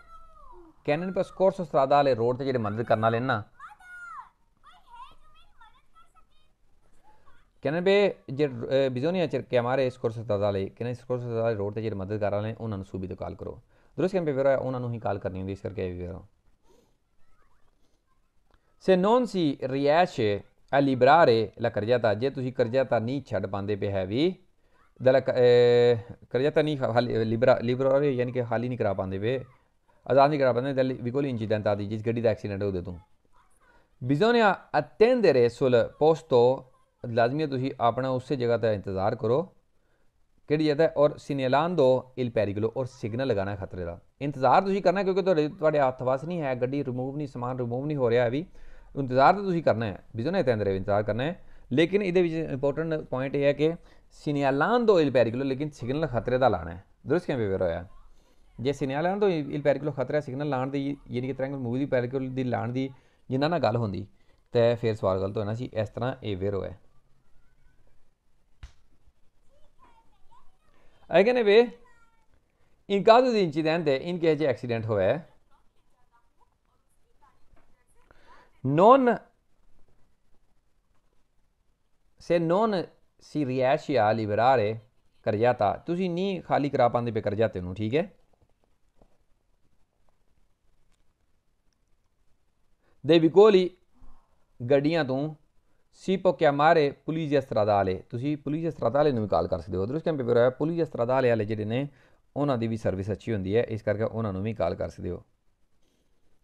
ਕਹਿੰਦੇ ਨੇ ਪਰ soccorso stradale ਰੋਡ ਤੇ ਜਿਹੜੇ ਮਦਦ ਕਰਨ ਵਾਲੇ ਨਾ कहने पे bisogna chiamare soccorso statale कहने soccorso statale रोड ਤੇ ਜਿਹੜੇ ਮਦਦਗਾਰ ਵਾਲੇ ਉਹਨਾਂ ਨੂੰ ਸੂਬੀ ਤੋਂ ਕਾਲ ਕਰੋ ਦਰੁਸਤ ਕਹਿੰਦੇ ਫਿਰ ਉਹਨਾਂ ਨੂੰ ਹੀ ਕਾਲ ਕਰਨੀ ਹੁੰਦੀ ਇਸ ਕਰਕੇ ਇਹ ਵੀ ਫਿਰ se non si riesce a liberare la carreggiata ਜੇ ਤੁਸੀਂ carreggiata ਨਹੀਂ ਛੱਡ ਪਾਉਂਦੇ ਪਏ ਹੈ ਵੀ dalla carreggiata ਨਹੀਂ liberare ਯਾਨੀ ਕਿ ਹਾਲੀ ਨਹੀਂ ਕਰਾ ਪਾਉਂਦੇ ਪਏ ਆਜ਼ਾਦ ਨਹੀਂ ਕਰਾ ਪਾਉਂਦੇ dal vicoli incidentati ਜਿਸ ਗੱਡੀ ਦਾ ਐਕਸੀਡੈਂਟ ਉਹਦੇ ਤੋਂ bisogna attendere sul posto लाजमी है तुसी अपना उस जगह का इंतज़ार करो कि जगह और सिनेलांदो इल पेरिकुलो और सिग्नल लगाना है खतरे का इंतज़ार तुसी करना है क्योंकि थोड़े हथ वस नहीं है गड्डी रिमूव नहीं समान रिमूव नहीं हो रहा है भी इंतज़ार तो तुसी करना है बिजोने तेंदरे इंतज़ार करना है लेकिन ये इंपोर्टेंट पॉइंट यह है कि सिनेलांदो इल पेरिकुलो लेकिन सिग्नल खतरे का लाना है दुरुस्त कैं पेपर होया जे सिनेलांदो इल पेरिकुलो खतरा सिग्नल लाने की यानी कि ट्रायंगल मूवी की पेरिकुलो की लाने की जिन्ना ना गल होंदी तो फिर सवाल गलत होना सी इस तरह ये वेर होया कहने पे in caso di incidente in che accident हुआ है non se non si riesce a liberare carreggiata ਤੁਸੀਂ ਨਹੀਂ ਖਾਲੀ ਕਰਾ ਪਾਉਂਦੇ ਪਏ carreggiate ਨੂੰ ਠੀਕ ਹੈ dei vicoli ਗੱਡੀਆਂ ਤੋਂ si può chiamare polizia stradale ਤੁਸੀਂ ਪੁਲਿਸ stradale ਨੂੰ ਵੀ ਕਾਲ ਕਰ ਸਕਦੇ ਹੋ ਦਰੁਸਤ ਕੈਂਪੇ ਹੋਇਆ ਪੁਲਿਸ stradale ਵਾਲੇ ਜਿਹੜੇ ਨੇ ਉਹਨਾਂ ਦੀ ਵੀ ਸਰਵਿਸ ਅੱਛੀ ਹੁੰਦੀ ਹੈ ਇਸ ਕਰਕੇ ਉਹਨਾਂ ਨੂੰ ਵੀ ਕਾਲ ਕਰ ਸਕਦੇ ਹੋ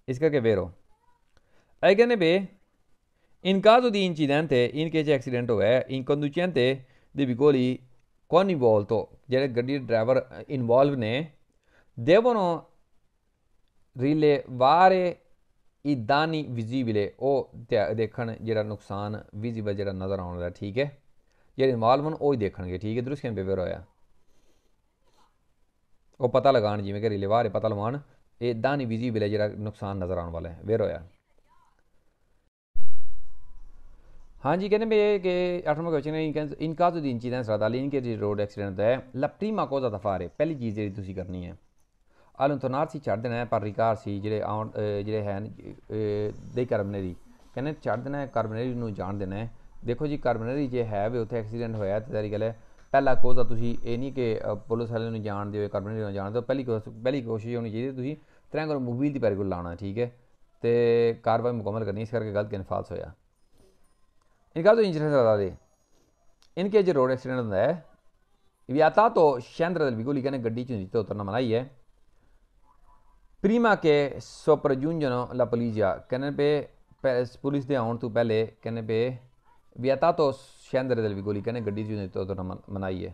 ਇਸ ਕਰਕੇ ਵੇਰੋ ਇਹ ਕਹਿੰਦੇ ਬੇ in caso di incidente in che accident ਹੋਇਆ in conducente dei vicoli coinvolto ਜਿਹੜੇ ਗੱਡੀ ਡਰਾਈਵਰ ਇਨਵੋਲਵ ਨੇ devono rilevare i danni visibili ਉਹ ਦੇਖਣ ਜਿਹੜਾ ਨੁਕਸਾਨ ਵਿਜ਼ੀਬਲ ਜਿਹੜਾ ਨਜ਼ਰ ਆਉਂਦਾ ਠੀਕ ਹੈ ਜਿਹੜੇ ਇਨਵੋਲਵ ਹਨ ਉਹ ਹੀ ਦੇਖਣਗੇ ਠੀਕ ਹੈ ਦਰੁਸਤ ਕਿਵੇਂ ਪੇਪਰ ਹੋਇਆ ਉਹ ਪਤਾ ਲਗਾਉਣ ਜਿਵੇਂ ਕਿ ਰਿਲੇਵਾਰ ਪਤਾ ਲਵਾਉਣ ਇਹ ਦਾਨੀ ਵਿਜ਼ੀਬਲ ਹੈ ਜਿਹੜਾ ਨੁਕਸਾਨ ਨਜ਼ਰ ਆਉਣ ਵਾਲਾ ਹੈ ਵੇਰ ਹੋਇਆ ਹਾਂਜੀ ਕਹਿੰਦੇ ਵੀ ਕਿ 8ਵਾਂ ਕੁਐਸਚਨ ਹੈ in caso di incidente stradale in che road accident ਹੈ la prima cosa da fare ਪਹਿਲੀ ਚੀਜ਼ ਜਿਹੜੀ ਤੁਸੀਂ ਕਰਨੀ ਹੈ allontanarsi ਛੱਡ ਦੇਣਾ ਹੈ ਪਰ ਰਿਕਾਰਸੀ ਜਿਹੜੇ ਹੈ ਦੇ ਕਾਰਬਨਰੀ ਕਹਿੰਦੇ ਛੱਡ ਦੇਣਾ ਹੈ ਕਾਰਬਨਰੀ ਨੂੰ ਜਾਣ ਦੇਣਾ ਹੈ ਦੇਖੋ ਜੀ ਕਾਰਬਨਰੀ ਜੇ ਹੈ ਵੀ ਉੱਥੇ ਐਕਸੀਡੈਂਟ ਹੋਇਆ ਤੇ ਤੇਰੀ ਗੱਲ ਹੈ ਪਹਿਲਾ ਕੋਜ਼ ਤੁਸੀਂ ਇਹ ਨਹੀਂ ਕਿ ਪੁਲਿਸ ਵਾਲੇ ਨੂੰ ਜਾਣ ਦਿਓ ਕਾਰਬਨਰੀ ਨੂੰ ਜਾਣ ਦਿਓ ਪਹਿਲੀ ਕੋਸ਼ਿਸ਼ ਹੋਣੀ ਚਾਹੀਦੀ ਤੁਸੀਂ ਤਰ੍ਹਾਂ ਮੋਬਾਈਲ ਦੀ ਪੈਰੇ ਕੋਲ ਲਾਉਣਾ ਠੀਕ ਹੈ ਤੇ ਕਾਰਵਾਈ ਮੁਕੰਮਲ ਕਰਨੀ ਇਸ ਕਰਕੇ ਗਲਤ ਕਿਨ ਫਾਲਸ ਹੋਇਆ in caso di incidente stradale in che road accident ਹੁੰਦਾ ਹੈ vietato scendere dal vicolo ਕਹਿੰਦੇ ਗੱਡੀ ਚੋਂ ਨੀਚੇ ਉਤਰਨਾ ਮਨਾਹੀ ਹੈ prima che sopraggiungano la polizia ਕਹਿੰਦੇ ਪੇ ਪੁਲਿਸ ਦੇ ਆਉਣ ਤੋਂ ਪਹਿਲੇ ਕਹਿੰਦੇ ਪੇ vietato scendere dal vicolo ਕਹਿੰਦੇ ਗੱਡੀ ਚੋਂ ਨੀਚੇ ਉਤਰਨਾ ਮਨਾਹੀ ਹੈ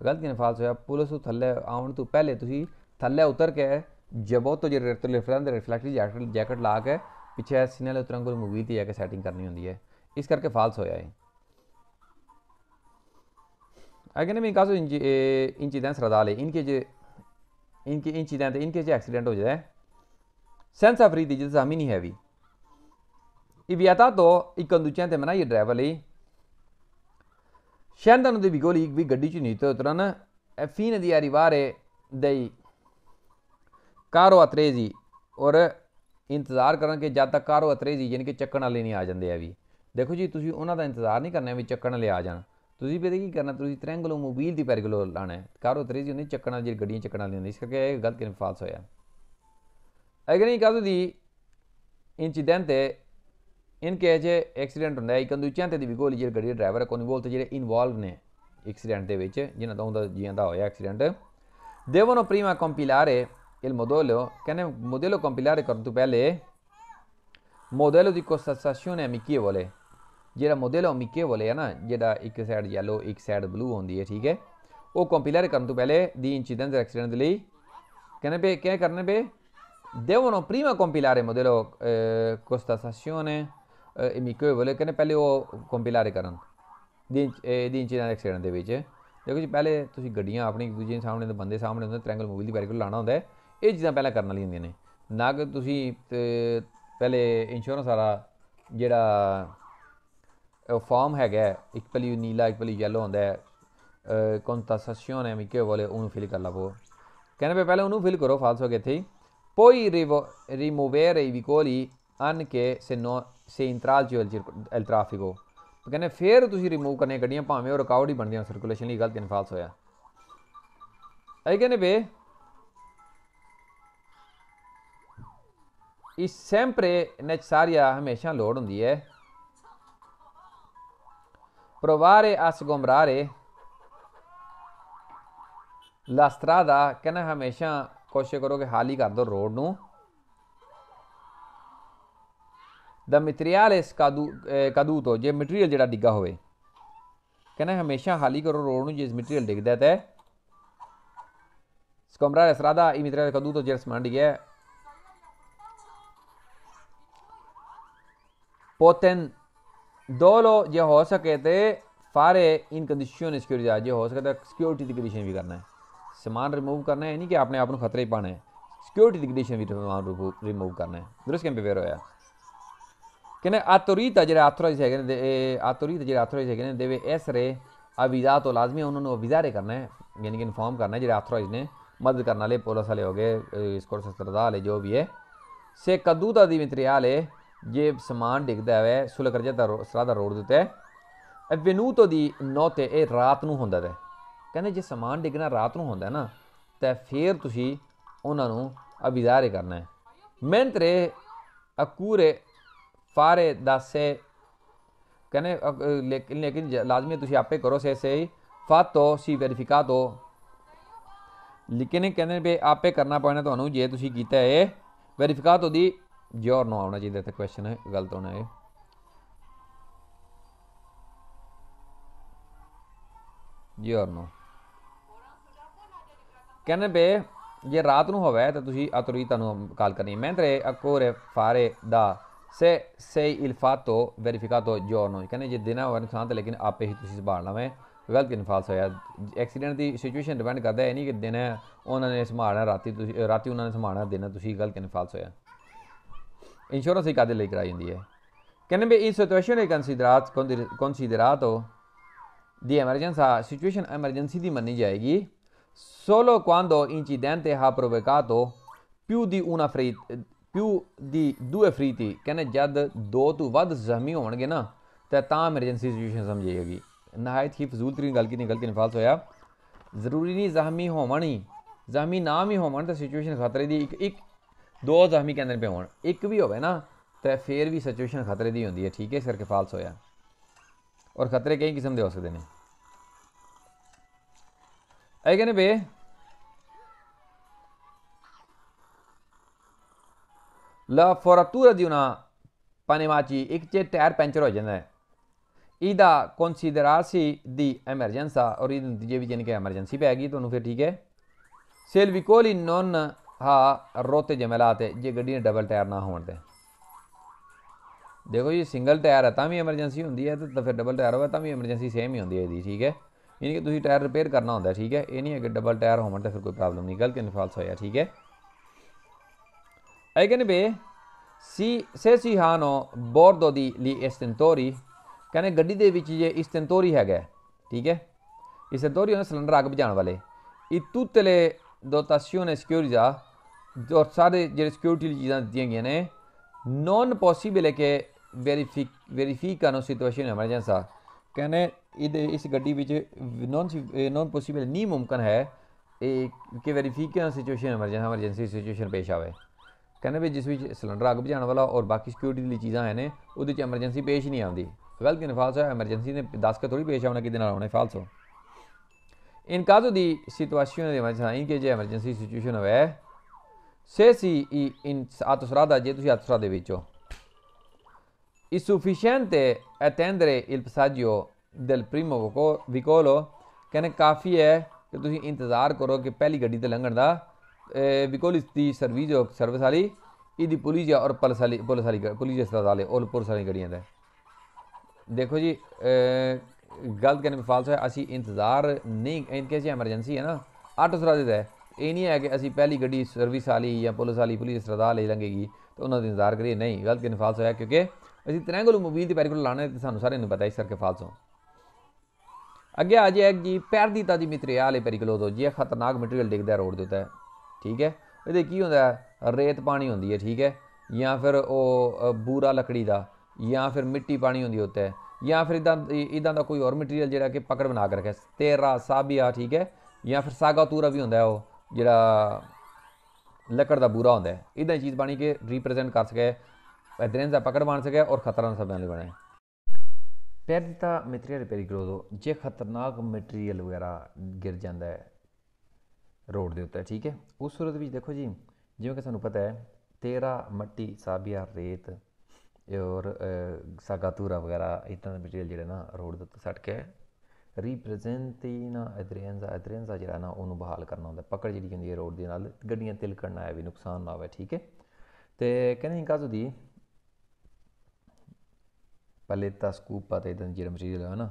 ਗਲਤ ਕਿਨ ਫਾਲਸ ਹੋਇਆ ਪੁਲਿਸ ਤੋਂ ਥੱਲੇ ਆਉਣ ਤੋਂ ਪਹਿਲੇ ਤੁਸੀਂ ਥੱਲੇ ਉਤਰ ਕੇ ਜਬੋ ਤੋਂ ਜਿਹੜੇ ਰਿਫਲੈਕਟਿਵ ਜੈਕਟ ਲਾ ਕੇ ਪਿੱਛੇ ਸੀਨੇ ਵਾਲੇ ਉਤਰਨ ਕੋਲ ਮੋਬਾਈਲ ਤੇ ਜਾ ਕੇ ਸੈਟਿੰਗ ਕਰਨੀ ਹੁੰਦੀ ਹੈ ਇਸ ਕਰਕੇ ਫਾਲਸ ਹੋਇਆ ਹੈ अगर in caso incidente stradale in che incidente in che accident ho già senza feriti di esamini heavy il vietato il conducente mena il driver lì scendono dei vicoli qui ਗੱਡੀ ਚ ਨਹੀਂ ਉਤਰਨ e fine di arrivare dei caro atresi और इंतज़ार ਕਰਨ ਕਿ ਜਦ ਤੱਕ ਕਾਰੋ ਅਤਰੇਜ਼ੀ ਯਾਨੀ ਕਿ ਚੱਕਣ ਵਾਲੇ ਨਹੀਂ ਆ ਜਾਂਦੇ ਆ ਵੀ ਦੇਖੋ ਜੀ ਤੁਸੀਂ ਉਹਨਾਂ ਦਾ ਇੰਤਜ਼ਾਰ ਨਹੀਂ ਕਰਨਾ ਵੀ ਚੱਕਣ ਵਾਲੇ ਆ ਜਾਣ ਤੁਸੀਂ ਵੀ ਕੀ ਕਰਨਾ ਤੁਸੀਂ ਟ੍ਰਾਇੰਗਲ ਮੋਬਾਈਲ ਦੀ ਪੈਰਗਲੋ ਲਾਣਾ ਹੈ ਕਾਰੋ ਅਤਰੇਜ਼ੀ ਹੁੰਦੀ ਚੱਕਣ ਵਾਲੀ ਜਿਹੜੀ ਗੱਡੀਆਂ ਚੱਕਣ ਵਾਲੀ ਹੁੰਦੀ ਇਸ ਕਰਕੇ ਇਹ ਗਲਤ ਕਿਨ ਫਾਲਸ ਹੋਇਆ ਅਗਰ ਇਹ ਕਾਜ਼ੋ ਦੀ incidente in che accident ਹੁੰਦਾ ਹੈ ਕੰਦੂਚਿਆਂ ਦੀ ਵਿਗੋਲੀ ਜਿਹੜੀ ਗੱਡੀ ਦੇ ਡਰਾਈਵਰ ਕੋਨੀ ਬੋਲਤੇ ਜਿਹੜੇ ਇਨਵੋਲਵ ਨੇ ਐਕਸੀਡੈਂਟ ਦੇ ਵਿੱਚ ਜਿਨ੍ਹਾਂ ਦਾ ਹੁੰਦਾ ਜਿਆਦਾ ਹੋਇਆ accident devono prima compilare il modello ਕਹਿੰਦੇ modello compilare ਕਰਨ ਤੋਂ ਪਹਿਲੇ modello di constatazione amichevole ਜਿਹੜਾ modello amichevole ਹੈ ਨਾ ਜਿਹੜਾ ਇੱਕ ਸਾਈਡ yellow ਇੱਕ ਸਾਈਡ blue ਹੁੰਦੀ ਹੈ ਠੀਕ ਹੈ ਉਹ compilare ਕਰਨ ਤੋਂ ਪਹਿਲੇ ਦੀ incident accident ਦੇ ਲਈ ਕਹਿੰਦੇ ਪਏ ਕੀ ਕਰਨੇ ਪਏ devono prima compilare il modello constatazione amichevole ਕਹਿੰਦੇ ਪਹਿਲੇ ਉਹ compilare ਕਰਨ ਦੀ incident accident ਦੇ ਵਿੱਚ ਦੇਖੋ ਜੀ ਪਹਿਲੇ ਤੁਸੀਂ ਗੱਡੀਆਂ ਆਪਣੀ ਇੱਕ ਦੂਜੇ ਸਾਹਮਣੇ ਦੇ ਬੰਦੇ ਸਾਹਮਣੇ ਹੁੰਦੇ ਟ੍ਰਾਇੰਗਲ ਮੋਬਾਈਲ ਦੀ ਪੈਰੇ ਕੋਲ ਲਾਣਾ ਹੁੰਦਾ ਹੈ ਇਹ ਚੀਜ਼ਾਂ ਪਹਿਲਾਂ ਕਰਨ ਵਾਲੀਆਂ ਹੁੰਦੀਆਂ ਨੇ ਨਾ ਕਿ ਤੁਸੀਂ ਪਹਿਲੇ ਇੰਸ਼ੋਰੈਂਸ ਵਾਲਾ ਜਿਹੜਾ ਫਾਰਮ ਹੈਗਾ ਇੱਕ ਪਹਿਲੀ ਨੀਲਾ ਇੱਕ ਪਹਿਲੀ ਯੈਲੋ ਹੁੰਦਾ ਹੈ constatazione amichevole ਉਹਨੂੰ ਫਿਲ ਕਰ ਲਵੋ ਕਹਿੰਦੇ ਪਏ ਪਹਿਲੇ ਉਹਨੂੰ ਫਿਲ ਕਰੋ ਫਾਲਸ ਹੋ ਗਿਆ ਇੱਥੇ poi rimuovere i vicoli anche se intralcio il traffico कहने फिर तुसी रिमूव करने गड्डियां भावें वो रुकावट ही बनदियां सर्कुलेशन ਲਈ गलत इनफाल्स होया आई कहने बे इस sempre necessaria हमेशा लोड़ होंदी है provare a sgombrare la strada कहना हमेशा कोशिश करो कि हाली कर दो रोड नू the material caduto J material जिहड़ा डिग्गा होवे कहना हमेशा हाली करो रोड नू जिस मटीरियल डिगदा ते sgombrare strada i materiale caduto जिहड़ा समान डिग्गया potendolo जे हो सके ते fare in condizione sicurezza जे हो सके तो सिक्योरिटी की कंडीशन भी करना है समान रिमूव करना है नहीं कि अपने आप को खतरे पाना है सिक्योरिटी की कंडीशन भी रिमूव करना है दुरुस्त कैंप वेयर होया कहने autorità जेह्ड़े ऑथराइज है autorità जेह्ड़े ऑथराइज है deve essere avvisato लाजमी उन्होंने अविजारे करना है यानी कि इन्फॉर्म करना है जेह्ड़े ऑथराइज ने मदद करने वाले पुलिस वाले हो गए स्कॉट अस्पताल जो भी है से caduta di materiale जे समान डिगदा है सुलह कर जाता सराधा रोड देते है venuto di notte ਇਹ ਰਾਤ ਨੂੰ ਹੁੰਦਾ ਹੈ ਕਹਿੰਦੇ ਜੇ ਸਮਾਨ ਡਿੱਗਣਾ ਰਾਤ ਨੂੰ ਹੁੰਦਾ ਨਾ ਤਾਂ ਫਿਰ ਤੁਸੀਂ ਉਹਨਾਂ ਨੂੰ ਅਵਿਜ਼ਾਰੇ ਕਰਨਾ ਹੈ mentre accure fare da sé ਕਹਿੰਦੇ ਲੇਕਿਨ ਲਾਜ਼ਮੀ ਤੁਸੀਂ ਆਪੇ ਕਰੋ ਸੇ fatto si verificato ਲੇਕਿਨ ਕਹਿੰਦੇ ਵੀ ਆਪੇ ਕਰਨਾ ਪੈਣਾ ਤੁਹਾਨੂੰ ਜੇ ਤੁਸੀਂ ਕੀਤਾ ਹੈ ਵੈਰੀਫਿਕਾਟੋ ਦੀ giorno आना चाहिए था क्वेश्चन है गलत होना है giorno कहने पे जे रात ਨੂੰ ਹੋਵੇ ਤਾਂ ਤੁਸੀਂ autorità ਨੂੰ ਕਾਲ ਕਰਨੀ mentre occorre fare da se il fatto verificato giorno ਕਹਿੰਦੇ ਜੇ ਦਿਨ ਹੋਵੇ ਨੁਕਸਾਨ ਤੇ ਲੇਕਿਨ ਆਪੇ ਹੀ ਤੁਸੀਂ ਸੰਭਾਲਣਾ ਵੇ ਗਲਤ ਇਨਫਾਲਸ ਹੋਇਆ ਐਕਸੀਡੈਂਟ ਦੀ ਸਿਚੁਏਸ਼ਨ ਡਿਪੈਂਡ ਕਰਦਾ ਹੈ ਨਹੀਂ ਕਿ ਦਿਨ ਉਹਨਾਂ ਨੇ ਸੰਭਾਲਣਾ ਰਾਤੀ ਉਹਨਾਂ ਨੇ ਸੰਭਾਲਣਾ ਦਿਨ ਤੁਸੀਂ ਗਲਤ ਇਨਫਾਲਸ ਹੋਇਆ इंश्योरेंस ही कादे कराई जाती है कहने भी in situazione considerato di emergenza situation emergency di मन्नी जाएगी solo quando incidente ha provocato più di due feriti कहने जद दो तो वध जख्मी होणगे ना तां emergency situation समझी जाएगी नहायत ही फजूल तरीन गल की गलती निफाल्स होया जरूरी नहीं जख्मी होवन ही जख्मी ना भी होवन तो सिचुएशन खतरे दी एक दो जख्मी कहते पे होन एक भी होवे ना तो फिर भी सिचुएशन खतरे की होंगी है ठीक है इस करके फाल्स होया और खतरे कई किस्म के हो सकते हैं आई कहने बे la foratura di una pneumaci एक चे टायर पंचर हो जाता है इदा considerarsi di emergenza और ये नतीजे भी यानी कि एमरजेंसी पे आएगी तो फिर ठीक है se il veicolo non हाँ रोते जमेलाते जे गड्डी ने डबल टायर ना होने देखो जी सिंगल टायर है तो भी एमरजेंसी होंगी है तो फिर डबल टायर हो तो भी एमरजेंसी सेम ही होंगी है ठीक है यानी कि तुम टायर रिपेयर करना होता है ठीक है ये नहीं है कि डबल टायर हो तो फिर कोई प्रॉब्लम नहीं गलत इनफाल्स होया ठीक है आई कहने बे से सी हानो बोर्डो दी ली एस्टेंटोरी कहने गड्डी दे विच जे इस्टेंटोरी है ठीक है इस्टेंटोरी होने सिलेंडर अग बुझाने वाले ई तुtte le dotazione sicurezza और सारे जो सिक्योरिटी चीज़ां दी गई ने नॉन पॉसिबल है कि वेरीफिकानो सिचुएशन एमरजेंसा कहने इस गड्डी विच नॉन पॉसिबल नहीं मुमकिन है कि वेरीफिकानो सिचुएशन एमरजेंसी सिचुएशन पेश आवे कहने भी जिस सिलेंडर अग बुझाने वाला और बाकी सिक्योरिटी चीज़ां हैं वो एमरजेंसी पेश नहीं आती गलत कि फाल्स है एमरजेंसी ने दस के थोड़ी पेश आना कि आने फाल्स हो in caso di situazione di emergenza in che emergency situation è se si in autostrada je tusi autostrada ਵਿੱਚ ਹੋ è sufficiente attendere il passaggio del primo vicolo कहने काफ़ी है कि तुसी इंतज़ार करो कि पहली गड्डी ते लंघण दा vicoli ਦੀ सर्विस वाली ਇਹਦੀ पुलिस और पुलिस अस्पताल और पुलिस वाली गड्डियां दा देखो जी गलत कहने में फाल्स है असी इंतज़ार नहीं इनके एमरजेंसी है ना ऑटोस्ट्रादे है ये नहीं है कि असी पहली गड्डी सर्विस वाली या पुलिस अस्पताल लंघेगी तो उन्होंने इंतजार करिए नहीं गलत कहने फाल्स है क्योंकि असी त्रिएंगल मोबाइल की पैरिकुलर लाने तो सानू सारे पता इस करके फाल्स हो अगे आ जाए जी perdita di materiale pericoloso जी खतरनाक मटीरियल डिगदा रोड देता है ठीक है ये की होंदा है रेत पानी होंदी है ठीक है या फिर वो बूरा लकड़ी का या फिर मिट्टी पानी होंदी होता है या फिर इदा का कोई और मटीरियल जिहड़ा कि पकड़ बना के रखे तेरा साबिया, ठीक है, या फिर सागा तूरा भी होंदा है वो जिहड़ा लकड़ का बूरा होंदा है, इदा चीज़ बनी के रिप्रजेंट कर सके, एदरेंजा पकड़ बन सके और खतरा सब बने। पैर दिता मटीरियल पेरीक्लोज जे खतरनाक मटीरियल वगैरह गिर जाता है रोड के उत्ते, ठीक है, उस सूरत में देखो जी जिवें कि सानू पता है तेरा मट्टी साबिया रेत और सागातूरा वगैरह इतना मटीरियल जो ना रोड के उत्ते सट के रिप्रजेंट ना एदरेंजा जो ना उन्होंने बहाल करना होंगे, पकड़ जी होंगी है रोड के नाल गड्डियां तिलकण ना आए भी नुकसान ना हो, ठीक है। तो कहने काजू दी पलेता स्कूपा तो इदा जो मटीरियल है ना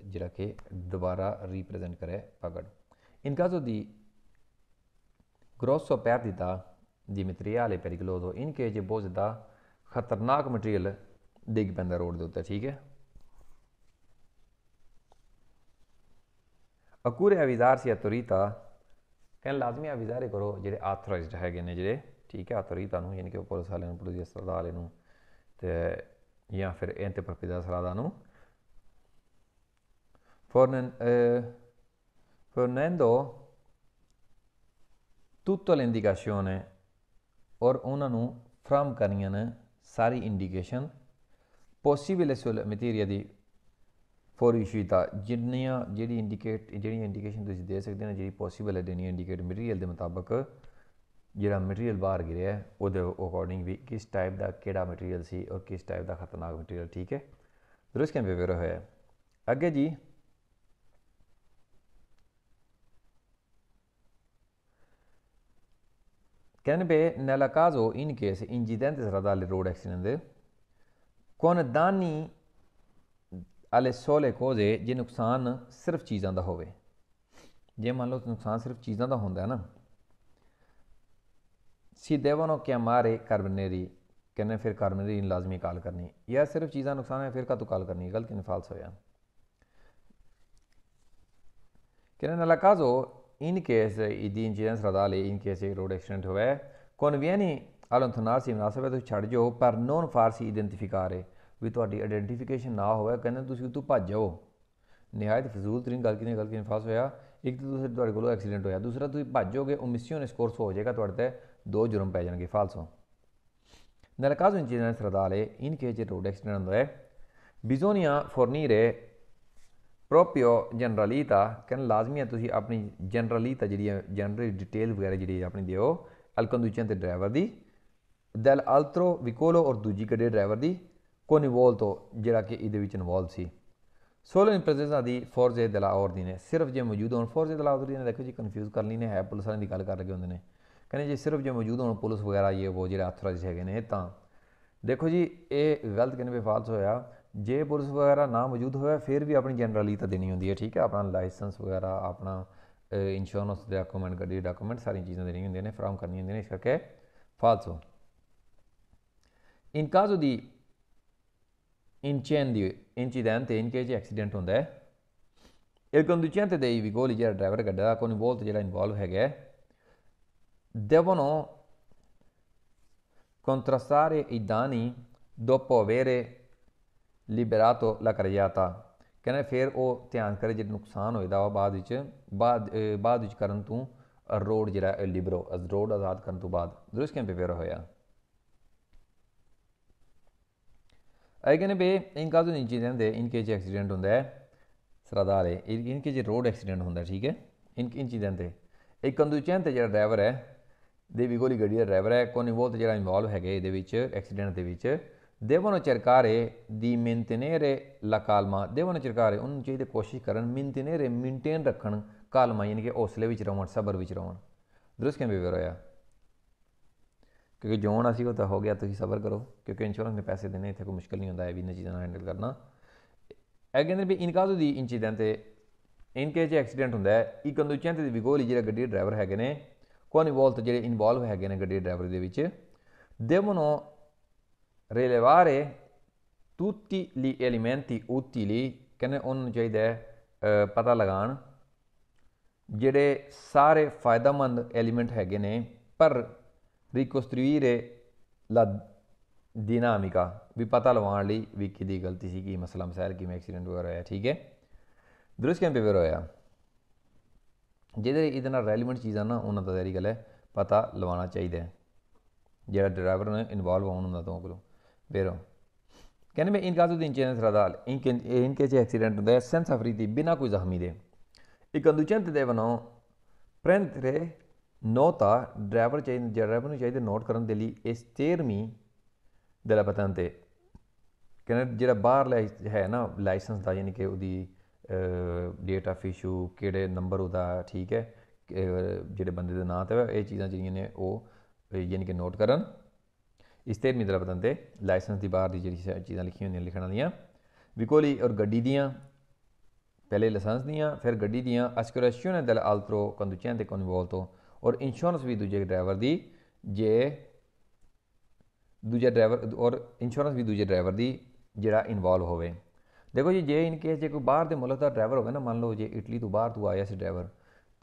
जोड़ा कि दोबारा रिप्रजेंट करे पकड़। In caso di grosso perdita di materiale pericoloso, in che je बहुत ज़्यादा खतरनाक मटीरियल डिग पैंदा रोड के उत्ते, ठीक है। अकूरे अविजार सी अतोरीता कहने लाजमी अविजारे करो जेडे आथोराइज्ड है जेडे, ठीक है, अतोरीता नूं यानी कि पुलिस वाले नूं, पुलिस सरदार वाले नूं ते या फिर एंते प्रॉprietà strada नूं fornendo tutte le indicazioni और उन्होंने फ्राहम करनियां ने सारी इंडिकेशन पॉसिबल सुल मटीरियल की फॉरशुता जिन्नियां जी इंडिकेशन तुम दे सकते हैं जी पॉसिबल है देनी इंडिकेट मटीरियल के मुताबिक जोड़ा मटीरियल बाहर गिरे वो अकॉर्डिंग भी किस टाइप का केड़ा मटीरियल सी और किस टाइप का खतरनाक मटीरियल, ठीक है। दुरुस्त कैंप पे होया अगे जी कहने पे nella caso in case incidente stradale road accident con danni alle sole cose जे नुकसान सिर्फ चीज़ों का होवे, जे मान लो नुकसान सिर्फ चीज़ों का होंदा है ना, si devono chiamare carabinieri कहने फिर कार्बनरी लाजमी कॉल करनी, या सिर्फ चीज़ा नुकसान है फिर का तो कॉल करनी, गलत नहीं फाल्स होया। कहने nella caso in case di incidente stradale in case road accident होवे conviene allontanarsi मुनासिब है तो छड़ जाओ पर non farsi identificare भी तुहाडी आइडेंटिफिकेशन ना होवे, कहने तुसीं उत्तों भज जाओ, निहायत फजूल तरीन गल की फास होया। एक तो तुहाडे कोलों एक्सीडेंट होया, दूसरा तुसीं भज जाओगे ओमिसियोने स्कोर्स हो जाएगा, तुहाडे ते 2 जुर्म पै जाणगे फाल्सो। Nel caso incidente stradale in case road accident होवे bisogna fornire proprio generalità कहने लाजमी है तुसीं अपनी जनरलीता जी जनरल डिटेल वगैरह जी अपनी दिओ al conducente ड्राइवर दी dell'altro vicolo और दूजी गड्डी ड्राइवर दी coinvolto जिहड़ा कि इहदे विच इन्वॉल्व सी solo in presenza di forze dell'ordine सिर्फ जे मौजूद होण forze dell'ordine देखो जी कन्फ्यूज़ कर ली ने है पुलिस वाले की गल कर लगे होंदे ने, कहने जी सिर्फ जे मौजूद होण पुलिस वगैरह ये वो जिहड़े ऑथराइज हैगे ने तां देखो जी ये गलत कहने पे फाल्स होया, जे पुलिस वगैरह ना मौजूद होया फिर भी अपनी जनरलीता देनी होंदी है, ठीक है, अपना लाइसेंस वगैरह अपना इंश्योरेंस डॉक्यूमेंट गड्डी डॉक्यूमेंट सारी चीज़ां देनी होंदियां ने फ्राहम करनी होंदियां ने, इस करके फाल्स हो। इन caso di incidente in case accident होंदा है il conducente dei veicoli जिहड़ा ड्राइवर गड्डी दा coinvolto जिहड़ा इन्वॉल्व हैगा devono contrastare i danni dopo avere liberato la carreggiata कहने फिर वो ध्यान करे जो नुकसान होएदा बाद विच करन तू रोड जिहड़ा लिबरो रोड आज़ाद करन तो बाद दुरुस्त कैंप पे होया। आई कहने पे इन caso di incidente in case accident होंदा है stradale in case road accident होंदा है, ठीक है, इन incidente एक conducente जिहड़ा ड्राइवर है दे वेicoli गड्डी दा ड्राइवर है coinvolto जिहड़ा इन्वॉल्व हैगे इहदे विच एक्सीडेंट दे विच devono cercare di mantenere la calma devono cercare उन्होंने चाहिए कोशिश करन mantenere मेनटेन रखन calma यानी कि हौसले विच रहन सबर विच रहन दुरुस्त कैंप पे होया क्योंकि जो होना सी वो तो हो गया, तुम सबर करो क्योंकि इंश्योरेंस ने पैसे देने इतने कोई मुश्किल नहीं होता है भी इन चीज़ों हैंडल करना। कहते भी इन caso di incidente in case accident होंदा है ई conducente di veicoli जिहड़ा गड्डी ड्राइवर हैगे ने coinvolto जिहड़े इन्वॉल्व हैगे ने गड्डी ड्राइवर दे विच devono rilevare tutti gli elementi utili कहने उन्होंने चाहिए पता लगान जिहड़े सारे फायदेमंद एलीमेंट हैगे ने पर ricostruire la ਦਿਨਾਮਿਕਾ ਵੀ ਪਤਾ ਲਵਾਉਣ ਲਈ ਵੀ ਕਿਹਦੀ ਗਲਤੀ ਸੀ, ਕੀ ਮਸਲਾ ਮਸਾਇਲ, ਕਿਵੇਂ ਐਕਸੀਡੈਂਟ ਵਗੈਰਾ ਹੋਇਆ। ਠੀਕ ਹੈ, ਦਰੁਸਤ ਕਿਵੇਂ ਪੇਪਰ ਹੋਇਆ, ਜਿਹਦੇ ਇਹਦੇ ਨਾਲ ਰੈਲੀਵੈਂਟ ਚੀਜ਼ਾਂ ਨਾ ਉਹਨਾਂ ਦਾ ਸਾਰੀ ਗੱਲ ਹੈ ਪਤਾ ਲਵਾਉਣਾ ਚਾਹੀਦਾ ਹੈ, ਜਿਹੜਾ ਡਰਾਈਵਰ ਨੇ ਇਨਵੋਲਵ ਹੋਣ ਹੁੰਦਾ ਤੋਂ ਕੋਲੋਂ। ਫਿਰ ਕਹਿੰਦੇ ਮੈਂ ਇਨ ਕਾਜ਼ੂ ਦੀ ਇੰਚੀडेंट रदाल इनके जो एक्सीडेंट होता है सेंस अफरी थी बिना कोई जख्मी दे एक अंदुचंत दे बनाओ प्रेंत रे नोता ड्राइवर चाहिए ड्राइवर ਨੂੰ ਚਾਹੀਦਾ ਨੋਟ ਕਰਨ ਦੇ ਲਈ ਇਸ 13ਵੀਂ ਦੇ ਪਤਨ ਤੇ ਕਹਿੰਦੇ ਜਿਹੜਾ ਬਾਹਰ ਹੈ ਨਾ ਲਾਇਸੈਂਸ ਦਾ, ਯਾਨੀ ਕਿ ਉਹਦੀ ਡੇਟ ਆਫ ਇਸ਼ੂ, ਕਿਹੜੇ ਨੰਬਰ ਉਹਦਾ, ਠੀਕ ਹੈ, ਜਿਹੜੇ ਬੰਦੇ ਦੇ ਨਾਂ 'ਤੇ ਇਹ ਚੀਜ਼ਾਂ ਜਿਹੜੀਆਂ ਨੇ ਉਹ ਯਾਨੀ ਕਿ ਨੋਟ ਕਰਨ। इस 13ਵੀਂ दे पतन ते लाइसेंस की बाहर की जी चीज़ा लिखी हुई लिखण वाली विकोली और गड्डी दियाँ, पहले लाइसेंस दियाँ फिर गड्डी दियाँ अस्क्योरेशन दल आल्त्रो कंदुचैन ते कॉन्वॉल तो और इंश्योरेंस भी दूजे ड्राइवर की जे दूजा ड्राइवर और इंश्योरेंस भी दूजे ड्राइवर की जोड़ा इनवॉल्व होवे। देखो जी जे इन केस जो कोई बाहर के मुल्क का ड्राइवर होगा ना, मान लो जे इटली तो बाहर तो आया से ड्राइवर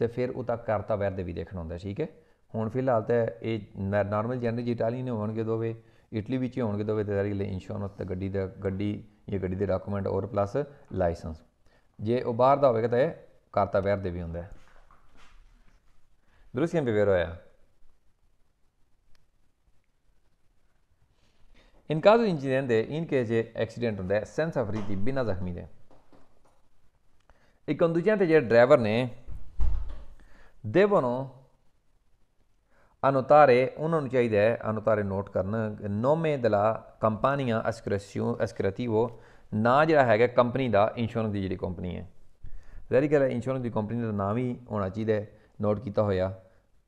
तो फिर वो तक करता वैर भी देखना होंगे। ठीक है, ਹੁਣ ਫਿਲਹਾਲ ਤਾਂ ਇਹ ਨਾਰਮਲ ਜਨਰਲ ਇਟਾਲੀਅਨ ਹੋਣਗੇ ਦੋਵੇਂ, ਇਟਲੀ ਵਿੱਚ ਹੀ ਹੋਣਗੇ ਦੋਵੇਂ, ਤੇਰੀ ਲਈ ਇੰਸ਼ੋਰੈਂਸ ਤੇ ਗੱਡੀ ਜਾਂ ਗੱਡੀ ਦੇ ਡਾਕੂਮੈਂਟ ਔਰ ਪਲੱਸ ਲਾਇਸੈਂਸ। ਜੇ ਉਹ ਬਾਹਰ ਦਾ ਹੋਵੇਗਾ ਤਾਂ ਇਹ ਕਰਤਾ ਵੈਰ ਦੇ ਵੀ ਹੁੰਦਾ। ਦਰੁਸਤ ਕਿਵੇਂ ਪੇਪਰ ਹੋਇਆ, in caso di incidente in che c'è accidente ਹੁੰਦਾ senza feriti ਬਿਨਾਂ ਜ਼ਖਮੀ ਦੇ ਇੱਕ conducente ਜਿਹੜੇ ਡਰਾਈਵਰ ਨੇ devono annotare, ਉਹਨਾਂ ਨੂੰ ਚਾਹੀਦਾ ਹੈ annotare ਨੋਟ ਕਰਨ nome della compagnia assicurativo, ਨਾਂ ਜਿਹੜਾ ਹੈਗਾ ਕੰਪਨੀ ਦਾ, ਇੰਸ਼ੋਰੈਂਸ ਦੀ ਜਿਹੜੀ ਕੰਪਨੀ ਹੈ, ਜ਼ਾਹਿਰ ਗੱਲ ਹੈ ਇੰਸ਼ੋਰੈਂਸ ਦੀ ਕੰਪਨੀ ਦਾ ਨਾਮ ਹੀ ਹੋਣਾ ਚਾਹੀਦਾ ਨੋਟ ਕੀਤਾ ਹੋਇਆ।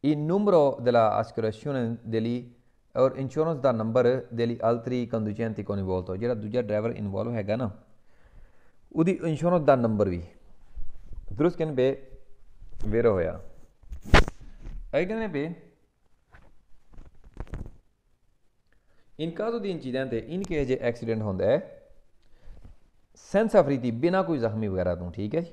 il numero della assicurazione degli ਔਰ ਇੰਸ਼ੋਰੈਂਸ ਦਾ number degli altri conducenti coinvolto, ਜਿਹੜਾ ਦੂਜਾ ਡਰਾਈਵਰ ਇਨਵੋਲਵ ਹੈਗਾ ਨਾ ਉਹਦੀ ਇੰਸ਼ੋਰੈਂਸ ਦਾ ਨੰਬਰ ਵੀ ਦਰੁਸਤ ਕਹਿੰਦੇ ਵੇਰੋ ਹੋਇਆ। ਇਹ ਕਹਿੰਦੇ ਪਏ in caso di incidente in che ਜੇ ਐਕਸੀਡੈਂਟ ਹੁੰਦਾ ਹੈ senza feriti ਬਿਨਾਂ ਕੋਈ ਜ਼ਖਮੀ ਵਗੈਰਾ ਤੋਂ। ਠੀਕ ਹੈ ਜੀ,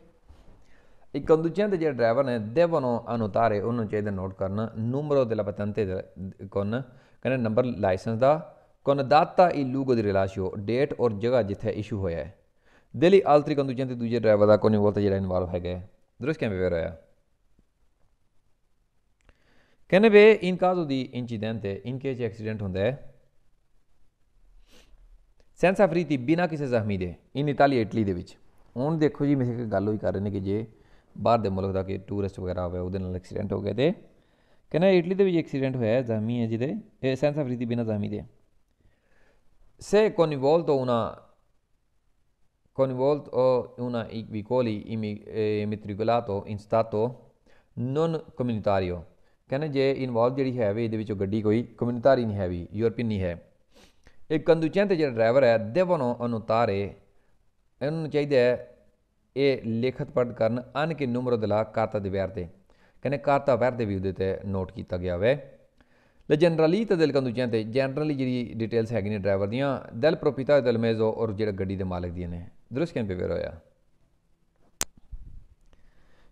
ਇੱਕ conducente ਜਿਹੜੇ ਡਰਾਈਵਰ ਨੇ devono annotare, ਉਹਨਾਂ ਨੂੰ ਚਾਹੀਦਾ ਨੋਟ ਕਰਨਾ numero della patente con ਕਹਿੰਦੇ ਨੰਬਰ ਲਾਇਸੈਂਸ ਦਾ con data il luogo di rilascio, date ਔਰ ਜਗ੍ਹਾ ਜਿੱਥੇ ਇਸ਼ੂ ਹੋਇਆ ਹੈ, degli altri conducenti ਦੂਜੇ ਡਰਾਈਵਰ ਦਾ ਕੋਈ ਵੋਲਟ ਜਿਹੜਾ ਇਨਵੋਲਵ ਹੈਗਾ। ਦਰੁਸਤ ਕਿਵੇਂ ਪੇਪਰ ਹੋਇਆ, ਕਹਿੰਦੇ ਵੇ in caso di incidente in che accident ਹੁੰਦਾ ਹੈ senza feriti ਬਿਨਾਂ ਕਿਸੇ ਜ਼ਖਮੀ ਦੇ ਇਨ ਇਟਾਲੀ, ਇਟਲੀ ਦੇ ਵਿੱਚ। ਹੁਣ ਦੇਖੋ ਜੀ ਮੇਰੇ ਗੱਲ ਹੋਈ ਕਰ ਰਹੇ ਨੇ ਕਿ ਜੇ ਬਾਹਰ ਦੇ ਮੁਲਕ ਦਾ ਕਿ ਟੂਰਿਸਟ ਵਗੈਰਾ ਹੋਵੇ ਉਹਦੇ ਨਾਲ ਐਕਸੀਡੈਂਟ ਹੋ ਗਿਆ ਤੇ ਕਹਿੰਦਾ ਇਟਲੀ ਦੇ ਵਿੱਚ ਐਕਸੀਡੈਂਟ ਹੋਇਆ ਜ਼ਖਮੀ ਹੈ ਜਿਹਦੇ ਇਹ senza feriti ਬਿਨਾਂ ਜ਼ਖਮੀ ਦੇ se coinvolto una vicoli immatricolato in stato non comunitario, ਕਹਿੰਦੇ ਜੇ ਇਨਵੋਲਵ ਜਿਹੜੀ ਹੈ ਵੀ ਇਹਦੇ ਵਿੱਚੋਂ ਗੱਡੀ ਕੋਈ ਕਮਿਊਨਿਟਰੀ ਨਹੀਂ ਹੈ ਵੀ ਯੂਰਪੀਅਨ ਨਹੀਂ ਹੈ। ਇੱਕ conducente ਜਿਹੜਾ ਡਰਾਈਵਰ ਹੈ devono annotare, ਇਹਨਾਂ ਨੂੰ ਚਾਹੀਦਾ ਹੈ ਇਹ ਲਿਖਤ ਪੜ੍ਹ ਕਰਨ anche il numero della carta di verde, ਕਹਿੰਦੇ carta verde ਵੀ ਉਹਦੇ 'ਤੇ ਨੋਟ ਕੀਤਾ ਗਿਆ ਹੋਵੇ। la generalità del conducente, generally ਜਿਹੜੀ ਡਿਟੇਲਸ ਹੈਗੀਆਂ ਨੇ ਡਰਾਈਵਰ ਦੀਆਂ del proprietario del mezzo ਔਰ ਜਿਹੜਾ ਗੱਡੀ ਦੇ ਮਾਲਕ ਦੀਆਂ ਨੇ। ਦਰੁਸਤ ਕਿਵੇਂ ਪੇਪਰ ਹੋਇਆ,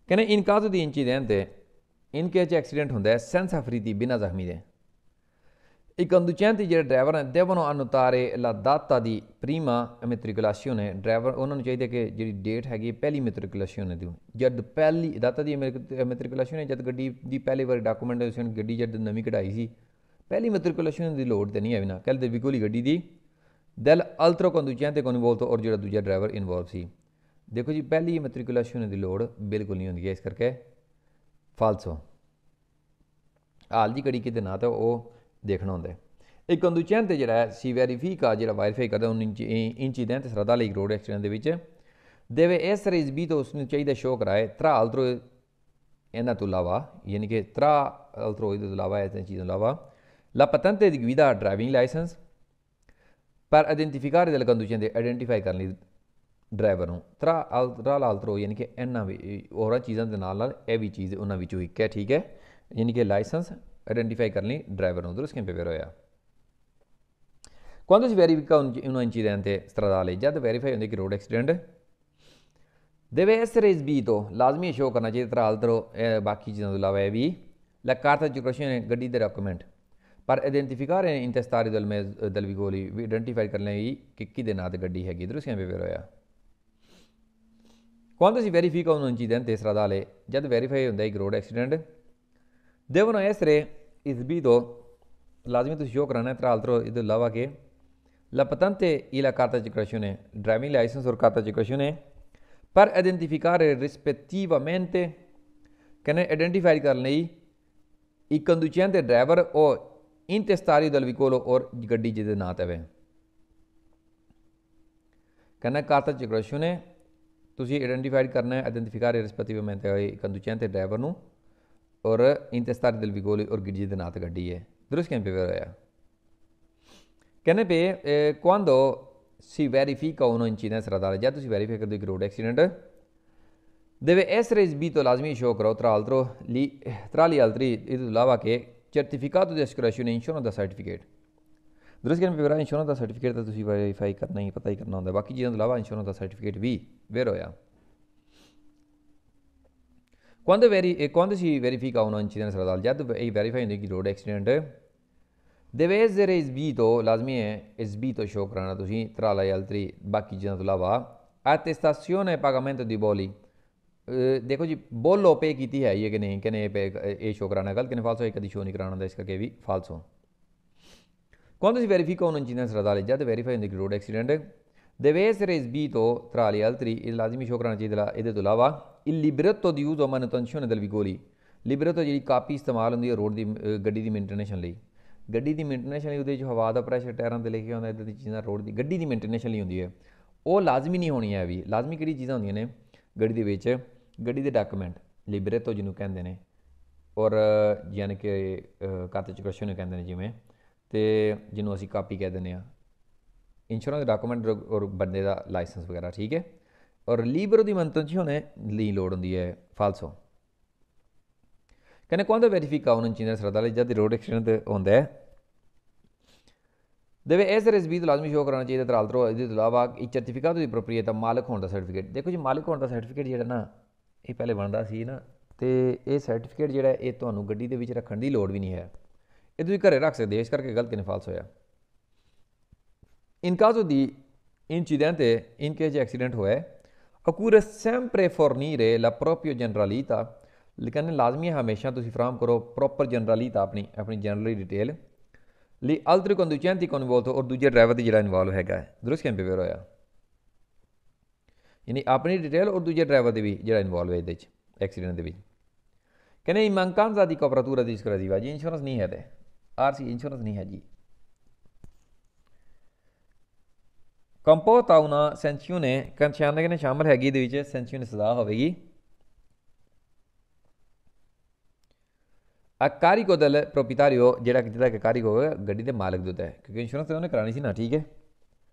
ਕਹਿੰਦੇ in caso di incidente in che accident ਹੁੰਦਾ ਹੈ senza feriti ਬਿਨਾਂ ਜ਼ਖਮੀ ਦੇ I conducenti ਜਿਹੜੇ ਡਰਾਈਵਰ ਨੇ devono annotare la data di prima immatricolazione, driver ਉਹਨਾਂ ਨੂੰ ਚਾਹੀਦਾ ਕਿ ਜਿਹੜੀ ਡੇਟ ਹੈਗੀ ਪਹਿਲੀ ਇਮੈਟ੍ਰਿਕੂਲੇਸ਼ਨ ਦੀ, ਜਦ ਪਹਿਲੀ ਦਾਤਾ ਦੀ ਇਮੈਟ੍ਰਿਕੂਲੇਸ਼ਨ ਜਦ ਗੱਡੀ ਦੀ ਪਹਿਲੀ ਵਾਰੀ ਡਾਕੂਮੈਂਟੇਸ਼ਨ ਗੱਡੀ ਜਦ ਨਵੀਂ ਕਢਾਈ ਸੀ ਪਹਿਲੀ ਇਮੈਟ੍ਰਿਕੂਲੇਸ਼ਨ ਦੀ ਲੋੜ ਤਾਂ ਨਹੀਂ ਹੈ ਨਾ, ਕਹਿੰਦੇ ਵਿਕੋਲੀ ਗੱਡੀ ਦੀ del altro conducente coinvolto ਔਰ ਜਿਹੜਾ ਦੂਜਾ ਡਰਾਈਵਰ ਇਨਵੋਲਵ ਸੀ। ਦੇਖੋ ਜੀ ਪਹਿਲੀ ਇਮੈਟ੍ਰਿਕੂਲੇਸ਼ਨ ਦੀ ਲੋੜ ਬਿਲਕੁਲ ਨਹੀਂ ਹੁੰਦੀ ਹੈ, ਇਸ ਕਰਕੇ ਫਾਲਸੋ ਹਾਲ ਦੀ ਘੜੀ ਕਿਤੇ ਨਾ ਤਾਂ ਉਹ ਦੇਖਣਾ ਹੁੰਦਾ। ਇੱਕ conducente ਜਿਹੜਾ si verifica, ਜਿਹੜਾ ਵੈਰੀਫਾਈ ਕਰਦਾ un incidente stradale road accident ਦੇ ਵਿੱਚ deve essere esibito, ਉਸਨੂੰ ਚਾਹੀਦਾ ਸ਼ੋਅ ਕਰਾਏ tra l'altro ਇਹਨਾਂ ਤੋਂ ਇਲਾਵਾ, ਯਾਨੀ ਕਿ tra l'altro ਇਹਦੇ ਤੋਂ ਇਲਾਵਾ ਇਸ ਚੀਜ਼ ਤੋਂ ਇਲਾਵਾ la patente di guida, driving license per identificare del conducente, identify ਕਰਨ ਲਈ ਡਰਾਈਵਰ ਨੂੰ tra l'altro, ਯਾਨੀ ਕਿ ਇਹਨਾਂ ਵੀ ਹੋਰਾਂ ਚੀਜ਼ਾਂ ਦੇ ਨਾਲ ਨਾਲ ਇਹ ਵੀ ਚੀਜ਼ ਉਹਨਾਂ ਵਿੱਚੋਂ ਇੱਕ ਹੈ। ਠੀਕ ਹੈ, ਯਾਨੀ ਕਿ ਲਾਇਸੈਂਸ ਆਈਡੈਂਟੀਫਾਈ ਕਰਨ ਲਈ ਡਰਾਈਵਰ ਨੂੰ। ਦਰੁਸਤ ਕਿਵੇਂ ਪੇਪਰ ਹੋਇਆ, quando si verifica un incidente stradale, ਜਦ ਵੈਰੀਫਾਈ ਹੁੰਦੀ ਕਿ road accident deve essere esibito, ਲਾਜ਼ਮੀ ਸ਼ੋਅ ਕਰਨਾ ਚਾਹੀਦਾ tra l'altro ਬਾਕੀ ਚੀਜ਼ਾਂ ਤੋਂ ਇਲਾਵਾ ਇਹ ਵੀ la carta di circolazione, ਗੱਡੀ ਦੇ ਡਾਕੂਮੈਂਟ पर आइडेंटिफिकारे इंतस्तारी दल vigoli भी आइडेंटिफाई कर लें कि किदे नां ते गड्डी हैगी दुरुस्त कैंपे वेर होया quando si verifica un incidente stradale जद वेरीफाई होंदा एक road accident devono essere esibito लाजमी तुम शो कराना है tra l'altro इसके अलावा के la patente e la carta di circolazione driving license और carta di circolazione per identificare rispettivamente कने आइडेंटिफाई कर लें il conducente ड्राइवर और intestari del veicolo और गड्डी जिदे नां ते वे कने carta di circolazione ਤੁਸੀਂ ਆਇਡੈਂਟੀਫਾਈ ਕਰਨਾ ਹੈ ਆਇਡੈਂਟੀਫਿਕਾਰੇ ਰਿਸਪੈਕਟਿਵਮੈਂਟ ਕੰਦੂਚੈਂਟ ਡਰਾਈਵਰ ਨੂੰ ਔਰ ਇੰਤਸਤਾਰ ਦਿਲ ਵਿਗੋਲੀ ਔਰ ਗਿਰਜੀ ਦੇ ਨਾਂ ਤੇ ਗੱਡੀ ਹੈ ਦੁਰਸਤ ਕੈਂਪੇ ਹੋਇਆ ਕਹਿੰਦੇ ਪਏ quando si verifica un incidente stradale ਜਦ ਤੁਸੀਂ ਵੈਰੀਫਾਈ ਕਰਦੇ ਹੋ ਕਿ road accident deve essere esibito ਲਾਜ਼ਮੀ ਸ਼ੋ ਕਰੋ tra gli altri ਇਹਦੇ ਤੋਂ ਇਲਾਵਾ ਕਿ certificato di assicurazione insurance ਦਾ ਸਰਟੀਫਿਕੇਟ दुरुस्त कैंपे वेरा इंश्योरेंस का सर्टिफिकेट तो तुम वेरीफाई करना ही पता ही करना होंगे बाकी चीज़ों के अलावा इंश्योरेंस का सर्टिफिकेट भी वेर होया quando si verifica un incidente stradale जब ये वेरीफाई होंगे कि road accident deve essere esibito लाजमी है esibito शो कराना तुम tra gli altri बाकी चीज़ों के अलावा attestazione pagamento di bolli देखो जी बोलो पे की है ये कि नहीं कहने पे ये शो कराना गलत कहने फाल्सो कभी शो नहीं कराना इस करके भी फाल्सो quando si verifica un incidente stradale जब वेरीफाई होंगे कि road accident deve essere esibito tra gli altri लाजमी शो कराना चाहिए ਇਹਦੇ ਤੋਂ ਇਲਾਵਾ il libretto di uso manutenzione del veicoli libretto ਜਿਹੜੀ ਕਾਪੀ ਇਸਤੇਮਾਲ ਹੁੰਦੀ ਹੈ ਰੋਡ ਦੀ ਗੱਡੀ ਦੀ ਮੇਨਟੇਨੈਂਸ ਲਈ ਗੱਡੀ ਦੀ ਮੇਨਟੇਨੈਂਸ ਲਈ ਉਹਦੇ 'ਚ ਹਵਾ ਦਾ ਪ੍ਰੈਸ਼ਰ ਟਾਇਰਾਂ 'ਤੇ ਲਿਖਿਆ ਹੁੰਦਾ ਇੱਦਾਂ ਦੀ ਚੀਜ਼ਾਂ ਰੋਡ ਦੀ ਗੱਡੀ ਦੀ ਮੇਨਟੇਨੈਂਸ ਲਈ ਹੁੰਦੀ ਹੈ ਉਹ ਲਾਜ਼ਮੀ ਨਹੀਂ ਹੋਣੀ ਹੈ ਵੀ ਲਾਜ਼ਮੀ ਕਿਹੜੀ ਚੀਜ਼ਾਂ ਹੁੰਦੀਆਂ ਨੇ ਗੱਡੀ ਦੇ ਵਿੱਚ ਗੱਡੀ ਦੇ ਡਾਕੂਮੈਂਟ ਲਿਬਰੇਟੋ ਜਿਹਨੂੰ ਕਹਿੰਦੇ ਨੇ ਔਰ ਯਾਨੀ ਕਿ ਕਾਤੇ ਚਕਰਸ਼ਨ ਕਹਿੰਦੇ ਨੇ ਜਿਵੇਂ ਤੇ ਜਿਹਨੂੰ ਅਸੀਂ ਕਾਪੀ ਕਹਿ ਦਿੰਦੇ ਹਾਂ ਇੰਸ਼ੋਰੈਂਸ ਡਾਕੂਮੈਂਟ ਔਰ ਬੰਦੇ ਦਾ ਲਾਇਸੈਂਸ ਵਗੈਰਾ ਠੀਕ ਹੈ ਔਰ ਲੀਬਰ ਦੀ manutenzione ਲਈ ਲੋੜ ਹੁੰਦੀ ਹੈ ਫਾਲਸੋ ਕਹਿੰਦੇ quando verifica un incidente stradale ਜਦ ਰੋਡ ਐਕਸੀਡੈਂਟ ਹੁੰਦਾ ਹੈ deve essere esibito ਲਾਜ਼ਮੀ ਸ਼ੋ ਕਰਾਉਣਾ ਚਾਹੀਦਾ tra l'altro ਇਹਦੇ ਤੋਂ ਇਲਾਵਾ ਇੱਕ certificato di proprietà ਮਾਲਕ ਹੋਣ ਦਾ ਸਰਟੀਫਿਕੇਟ ਦੇਖੋ ਜੀ ਮਾਲਕ ਹੋਣ ਦਾ ਸਰਟੀਫਿਕੇਟ ਜਿਹੜਾ ਨਾ ਇਹ ਪਹਿਲੇ ਬਣਦਾ ਸੀ ਨਾ ਤੇ ਇਹ ਸਰਟੀਫਿਕੇਟ ਜਿਹੜਾ ਇਹ ਤੁਹਾਨੂੰ ਗੱਡੀ ਦੇ ਵਿੱਚ ਰੱਖਣ ਦੀ ਲੋੜ ਵੀ ਨਹੀਂ ਹੈ ਇਹ ਤੁਸੀਂ ਘਰੇ ਰੱਖ ਸਕਦੇ ਇਸ ਕਰਕੇ ਗਲਤ ਕਿਨੇ ਫਾਲਸ ਹੋਇਆ in caso di incidente in case di accident ਹੋਇਆ occorre sempre fornire la propria generalità लेकिन लाजमी है हमेशा तुम फराहम करो प्रॉपर जनरलिता अपनी generally detail li altri conducenti coinvolti और दूजे ड्राइवर की जो इन्वॉल्व है दुरुस्त कैंपे वेर होया यानी अपनी डिटेल और दूजे ड्राइवर की भी जो इन्वॉल्व है एक्सीडेंट के कहने in mancanza di copertura discretiva ji insurance नहीं है RC इंश्योरेंस नहीं है जी comporta una sanzione कंचाने के शामिल हैगी ਇਹਦੇ ਵਿੱਚ sanzione सजा होगी a carico del proprietario ਜਿਹੜਾ ਕਿ ਕਾਰਿਕ ਹੋਵੇਗਾ ਗੱਡੀ ਦੇ ਮਾਲਕ ਦੇ ਉੱਤੇ ਹੈ ਕਿਉਂਕਿ ਇੰਸ਼ੋਰੈਂਸ ਤਾਂ ਉਹਨੇ ਕਰਾਣੀ ਸੀ ਨਾ ਠੀਕ ਹੈ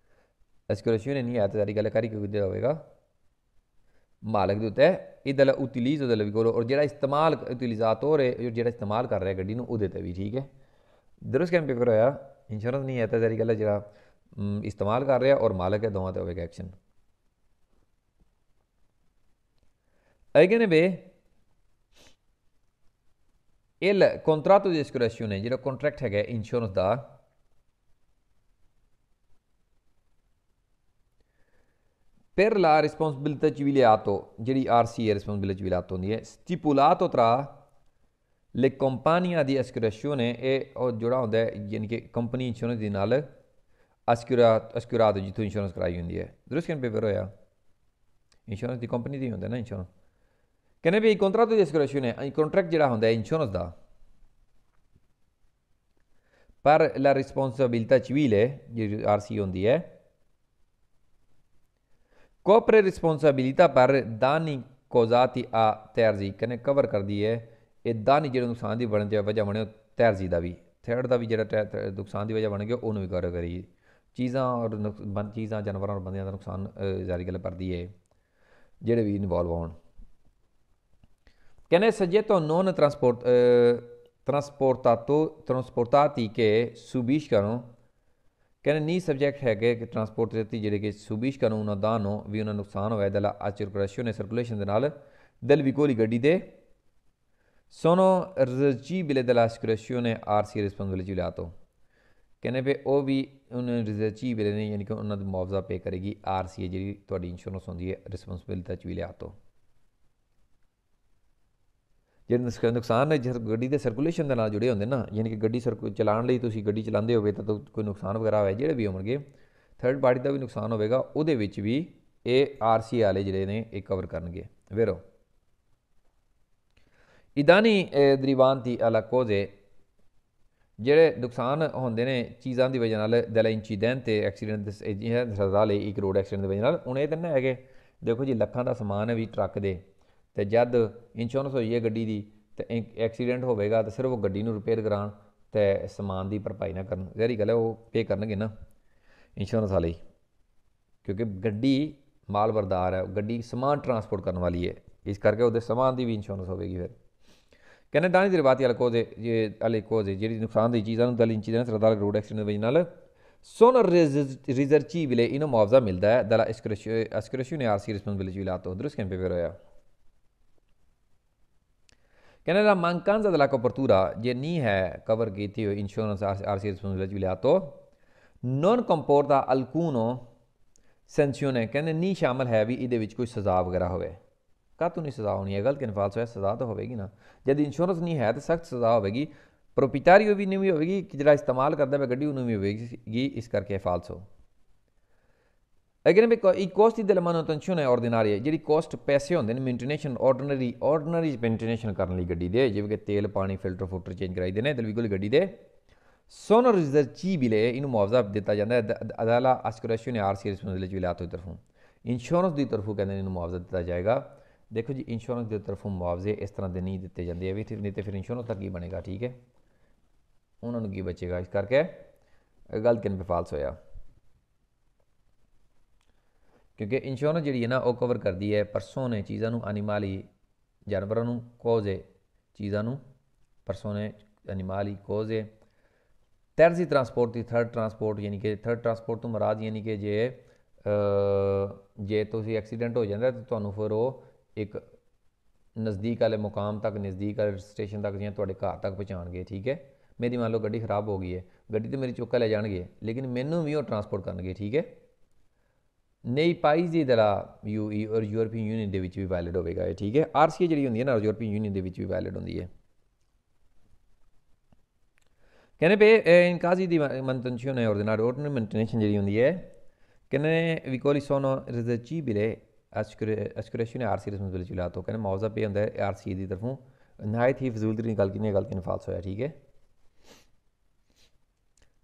ਐਸਕੂਰੇਸ਼ਨ ਨਹੀਂ ਹੈ ਤਾਂ ਸਾਰੀ ਗੱਲ ਕਾਰਿਕ ਕਿਹਦੇ ਹੋਵੇਗਾ ਮਾਲਕ ਦੇ ਉੱਤੇ ਇਹਦਾ ਉਤਿਲੀਜ਼ੋ del veicolo ਔਰ ਜਿਹੜਾ ਇਸਤੇਮਾਲ ਉਤਿਲੀਜ਼ਾਤੋਰ ਜਿਹੜਾ ਇਸਤੇਮਾਲ ਕਰ ਰਿਹਾ ਗੱਡੀ ਨੂੰ ਉਹਦੇ ਤੇ ਵੀ ਠੀਕ ਹੈ ਦਰੁਸਤ ਕੈਂਪੇ ਪਰ ਹੋਇਆ ਇੰਸ਼ੋਰੈਂਸ ਨਹੀਂ ਹੈ ਤਾਂ ਸਾਰੀ ਗੱਲ ਜਿਹੜਾ इस्तेमाल कर रहा है और मालिक है दोवां ते होवेगा एक्शन अगे ने बे il contratto di assicurazione ਜਿਹੜਾ ਕੰਟਰੈਕਟ ਹੈਗਾ ਇੰਸ਼ੋਰੈਂਸ ਦਾ per la responsabilità civile atto ਜਿਹੜੀ RC è responsabilità civile atto ਹੁੰਦੀ ਹੈ stipulato tra le compagnie di assicurazione e ਜੁੜਾ ਹੁੰਦਾ ਹੈ ਯਾਨੀ ਕਿ ਕੰਪਨੀ ਇੰਸ਼ੋਰੈਂਸ ਦੇ ਨਾਲ assicurato जितों इंश्योरेंस कराई होंगी है दुरुस्त कैंपे पर होया इंश्योरेंस की कंपनी दी होंदा ना इंश्योरेंस कहने भी कॉन्ट्रैक्ट दी assicurazione कॉन्ट्रैक्ट जिहड़ा होंदा है इंश्योरेंस दा पर la responsabilità civile जिहड़ी RC होंदी है copre responsabilità per danni causati a terzi कहने कवर कर दी है ये दानी जिहड़े नुकसान की बनने वजह बने terzi दा भी थर्ड दा भी जिहड़ा नुकसान की वजह बन गया उन्होंने भी कवर करी चीज़ा और चीज़ा जानवर और बंद का नुकसान जारी गल करती है जेडे भी इन्वॉल्व हो कहने soggetto non trasportati che subiscano कहने नहीं सब्जेक्ट है कि ट्रांसपोर्ट जेडे कि subiscano un danno भी उन्हें नुकसान होया della circolazione del veicolo गड्डी दे sono risarcibili dall'assicurazione RC responsabilità। कहने पे ਉਹ ਵੀ ਉਹਨਾਂ ਰਿਜ਼ਰਚੀਬਲ ਨੇ ਯਾਨੀ ਕਿ ਉਹਨਾਂ ਦਾ ਮੁਆਵਜ਼ਾ ਪੇ ਕਰੇਗੀ RCA ਜਿਹੜੀ ਤੁਹਾਡੀ ਇੰਸ਼ੋਰੈਂਸ ਹੁੰਦੀ ਹੈ ਰਿਸਪੌਂਸਿਬਿਲਟੀ ਚ ਵੀ ਲਿਆ ਤੋਂ। ਜਿਹੜੇ ਨੁਕਸਾਨ ਨੇ ਗੱਡੀ ਦੇ ਸਰਕੂਲੇਸ਼ਨ ਦੇ ਨਾਲ ਜੁੜੇ ਹੁੰਦੇ ਨਾ, ਯਾਨੀ ਕਿ ਗੱਡੀ ਚਲਾਉਣ ਲਈ ਤੁਸੀਂ ਗੱਡੀ ਚਲਾਉਂਦੇ ਹੋਵੇ ਤਾਂ ਕੋਈ ਨੁਕਸਾਨ ਵਗੈਰਾ ਹੋਵੇ, ਜਿਹੜੇ ਵੀ ਹੋਣਗੇ ਥਰਡ ਪਾਰਟੀ ਦਾ ਵੀ ਨੁਕਸਾਨ ਹੋਵੇਗਾ, ਉਹਦੇ ਵਿੱਚ ਵੀ ਇਹ RCA ਵਾਲੇ ਜਿਹੜੇ ਨੇ ਇਹ ਕਵਰ ਕਰਨਗੇ। ਵੇਰੋ ਇਦਾਨੀ ਦਰੀਵਾਨਤੀ ਅਲਾ ਕੋਜ਼ੇ ਜਿਹੜੇ ਨੁਕਸਾਨ ਹੁੰਦੇ ਨੇ ਚੀਜ਼ਾਂ ਦੀ ਵਜ੍ਹਾ ਨਾਲ ਦਲਾ ਇੰਸੀਡੈਂਟ ਤੇ ਐਕਸੀਡੈਂਟ ਸਜ਼ਾ ਲਈ ਇੱਕ ਰੋਡ ਐਕਸੀਡੈਂਟ ਦੀ ਵਜ੍ਹਾ ਨਾਲ। ਹੁਣ ਇਹ ਤਾਂ ਨਾ ਹੈਗੇ ਦੇਖੋ ਜੀ ਲੱਖਾਂ ਦਾ ਸਮਾਨ ਹੈ ਵੀ ਟਰੱਕ ਦੇ, ਅਤੇ ਜਦ ਇੰਸ਼ੋਰੈਂਸ ਹੋਈ ਹੈ ਗੱਡੀ ਦੀ ਅਤੇ ਐਕਸੀਡੈਂਟ ਹੋਵੇਗਾ ਤਾਂ ਸਿਰਫ ਉਹ ਗੱਡੀ ਨੂੰ ਰਿਪੇਅਰ ਕਰਾਉਣ ਅਤੇ ਸਮਾਨ ਦੀ ਭਰਪਾਈ ਨਾ ਕਰਨ, ਜਿਹੜੀ ਗੱਲ ਹੈ ਉਹ ਪੇ ਕਰਨਗੇ ਨਾ ਇੰਸ਼ੋਰੈਂਸ ਵਾਲੇ, ਕਿਉਂਕਿ ਗੱਡੀ ਮਾਲ ਬਰਦਾਰ ਹੈ, ਗੱਡੀ ਸਮਾਨ ਟਰਾਂਸਪੋਰਟ ਕਰਨ ਵਾਲੀ ਹੈ, ਇਸ ਕਰਕੇ ਉਹਦੇ ਸਮਾਨ ਦੀ ਵੀ ਇੰਸ਼ੋਰੈਂਸ ਹੋਵੇਗੀ। ਫਿਰ ਕਹਿੰਦੇ ਦਾਨੀ ਦੀ ਰਵਾਤੀ ਵਾਲੇ ਕੋਜ਼ੇ ਜਿਹੜੀ ਨੁਕਸਾਨ ਦੀ ਚੀਜ਼ਾਂ ਨੂੰ ਦਲ ਇੰਸੀਡੈਂਟ ਸਰਦਾਰ ਰੋਡ ਐਕਸੀਡੈਂਟ ਦੀ ਵਜ੍ਹਾ ਨਾਲ ਸੋਨ ਰਿਜ਼ਰਚੀਬਲੇ ਇਹਨੂੰ ਮੁਆਵਜ਼ਾ ਮਿਲਦਾ ਹੈ ਦਲਾ ਅਸਕਰੇਸ਼ਨ RC ਰਿਸਪੌਂਸਿਬਿਲਿਟੀ ਲਾ ਤੋਂ ਦਰੁਸਤ ਕੈਂਪੇ ਫਿਰ ਹੋਇਆ। ਕਹਿੰਦੇ la mancanza della copertura ਜੇ ਨਹੀਂ ਹੈ ਕਵਰ ਕੀਤੀ ਹੋਈ ਇੰਸ਼ੋਰੈਂਸ RC ਰਿਸਪੌਂਸਿਬਿਲਿਟੀ ਲਾ ਤੋਂ non comporta alcuno sanzione, ਕਹਿੰਦੇ ਨਹੀਂ ਸ਼ਾਮਲ ਹੈ ਵੀ ਇਹਦੇ ਵਿੱਚ ਕੋਈ ਸਜ਼ਾ ਵਗੈਰਾ ਹੋਵੇ। ਕਾਹਤੋਂ ਨਹੀਂ ਸਜ਼ਾ ਹੋਣੀ ਹੈ? ਗਲਤ ਇਨਫਾਲਸ ਹੋਇਆ, ਸਜ਼ਾ ਤਾਂ ਹੋਵੇਗੀ ਨਾ। ਜਦ ਇੰਸ਼ੋਰੈਂਸ ਨਹੀਂ ਹੈ ਤਾਂ ਸਖਤ ਸਜ਼ਾ ਹੋਵੇਗੀ, ਪ੍ਰੋਪੀਟਾਰੀਓ ਵੀ ਨਹੀਂ ਵੀ ਹੋਵੇਗੀ, ਜਿਹੜਾ ਇਸਤੇਮਾਲ ਕਰਦਾ ਪਿਆ ਗੱਡੀ ਉਹਨੂੰ ਵੀ ਹੋਵੇਗੀ, ਇਸ ਕਰਕੇ ਫਾਲਸ ਹੋ। ਅਗਰ ਇੱਕ ਕੋਸਟ ਦੀ manutenzione ordinaria ਜਿਹੜੀ ਕੋਸਟ ਪੈਸੇ ਹੁੰਦੇ ਨੇ ਮੇਨਟੇਨੇਸ਼ਨ ਆਰਡੀਨਰੀ ਮੇਨਟੇਨੇਸ਼ਨ ਕਰਨ ਲਈ ਗੱਡੀ ਦੇ, ਜਿਵੇਂ ਕਿ ਤੇਲ ਪਾਣੀ ਫਿਲਟਰ ਫੁਲਟਰ ਚੇਂਜ ਕਰਾਈਦੇ ਨੇ ਦਲਵੀਗੁਲ ਗੱਡੀ ਦੇ sono risarcibili ਇਹਨੂੰ ਮੁਆਵਜ਼ਾ ਦਿੱਤਾ ਜਾਂਦਾ ਹੈ ਅਦਾਲਾ ਅਸਕਰੇਸ਼ਨ RC ਰਿਸਪੌਂਸਿਬਿਲਿਟੀ ਲਾ ਤੋਂ ਤਰਫੋਂ, ਇੰਸ਼ੋਰੈਂਸ ਦੀ ਤਰਫੋਂ ਕਹਿੰਦੇ ਇਹਨੂੰ ਮੁਆਵਜ਼ਾ ਦਿੱਤਾ ਜਾਏਗਾ। ਦੇਖੋ ਜੀ ਇੰਸ਼ੋਰੈਂਸ ਦੀ ਤਰਫੋਂ ਮੁਆਵਜ਼ੇ ਇਸ ਤਰ੍ਹਾਂ ਦੇ ਨਹੀਂ ਦਿੱਤੇ ਜਾਂਦੇ ਵੀ, ਨਹੀਂ ਤਾਂ ਫਿਰ ਇੰਸ਼ੋਰੈਂਸ ਦਾ ਕੀ ਬਣੇਗਾ? ਠੀਕ ਹੈ, ਉਹਨਾਂ ਨੂੰ ਕੀ ਬਚੇਗਾ? ਇਸ ਕਰਕੇ ਗਲਤ ਕਿਨ ਫਾਲਸ ਹੋਇਆ, ਕਿਉਂਕਿ ਇੰਸ਼ੋਰੈਂਸ ਜਿਹੜੀ ਹੈ ਨਾ ਉਹ ਕਵਰ ਕਰਦੀ ਹੈ ਪਰਸੋਨੇ ਚੀਜ਼ਾਂ ਨੂੰ, ਐਨੀਮਲੀ ਜਾਨਵਰਾਂ ਨੂੰ, ਕੋਜ਼ੇ ਚੀਜ਼ਾਂ ਨੂੰ, ਪਰਸੋਨੇ ਐਨੀਮਲੀ ਕੋਜ਼ੇ ਤਰਜ਼ੀ ਟਰਾਂਸਪੋਰਟ ਦੀ ਥਰਡ ਟਰਾਂਸਪੋਰਟ, ਯਾਨੀ ਕਿ ਥਰਡ ਟਰਾਂਸਪੋਰਟ ਤੋਂ ਮੁਰਾਦ ਯਾਨੀ ਕਿ ਜੇ ਤੁਸੀਂ ਐਕਸੀਡੈਂਟ ਹੋ ਜਾਂਦਾ ਤਾਂ ਤੁਹਾਨੂੰ ਫਿਰ ਉਹ ਇੱਕ ਨਜ਼ਦੀਕ ਵਾਲੇ ਮੁਕਾਮ ਤੱਕ, ਨਜ਼ਦੀਕ ਵਾਲੇ ਸਟੇਸ਼ਨ ਤੱਕ ਜਾਂ ਤੁਹਾਡੇ ਘਰ ਤੱਕ ਪਹੁੰਚਾਉਣਗੇ। ਠੀਕ ਹੈ, ਮੇਰੀ ਮੰਨ ਲਓ ਗੱਡੀ ਖਰਾਬ ਹੋ ਗਈ ਹੈ, ਗੱਡੀ ਤਾਂ ਮੇਰੀ ਚੁੱਕ ਲੈ ਜਾਣਗੇ, ਲੇਕਿਨ ਮੈਨੂੰ ਵੀ ਉਹ ਟਰਾਂਸਪੋਰਟ ਕਰਨਗੇ। ਠੀਕ ਹੈ, ਨਈ ਪਾਈਜ਼ ਦੀ ਤਰ੍ਹਾਂ UE ਔਰ ਯੂਰਪੀਅਨ ਯੂਨੀਅਨ ਦੇ ਵਿੱਚ ਵੀ ਵੈਲਿਡ ਹੋਵੇਗਾ ਇਹ। ਠੀਕ ਹੈ, RCA ਜਿਹੜੀ ਹੁੰਦੀ ਹੈ ਨਾ ਯੂਰਪੀਅਨ ਯੂਨੀਅਨ ਦੇ ਵਿੱਚ ਵੀ ਵੈਲਿਡ ਹੁੰਦੀ ਹੈ। ਕਹਿੰਦੇ ਪਏ ਇਨਕਾਜ਼ੀ ਦੀ manutenzione ordinaria ਮੇਨਟੇਨੇਸ਼ਨ ਜਿਹੜੀ ਹੁੰਦੀ ਹੈ, ਕਹਿੰਦੇ ਵੀ ਕੋਲੀ ਸੋਨੋ ਰਿਜ਼ਰਚੀਬਲੇ ਅਸਕਰੇਸ਼ਨ RC ਰਿਸਪੌਂਸਿਬਿਲਿਟੀ ਲਾ ਤੋਂ, ਕਹਿੰਦੇ ਮੁਆਵਜ਼ਾ ਪੇ ਹੁੰਦਾ ਹੈ RCA ਦੀ ਤਰਫੋਂ। ਨਹਾਇਤ ਹੀ ਫਜ਼ੂਲ ਦੀ ਗੱਲ ਕਿੰਨੀ ਗਲਤ ਇਨਫਾਲਸ ਹੋਇਆ। ਠੀਕ ਹੈ,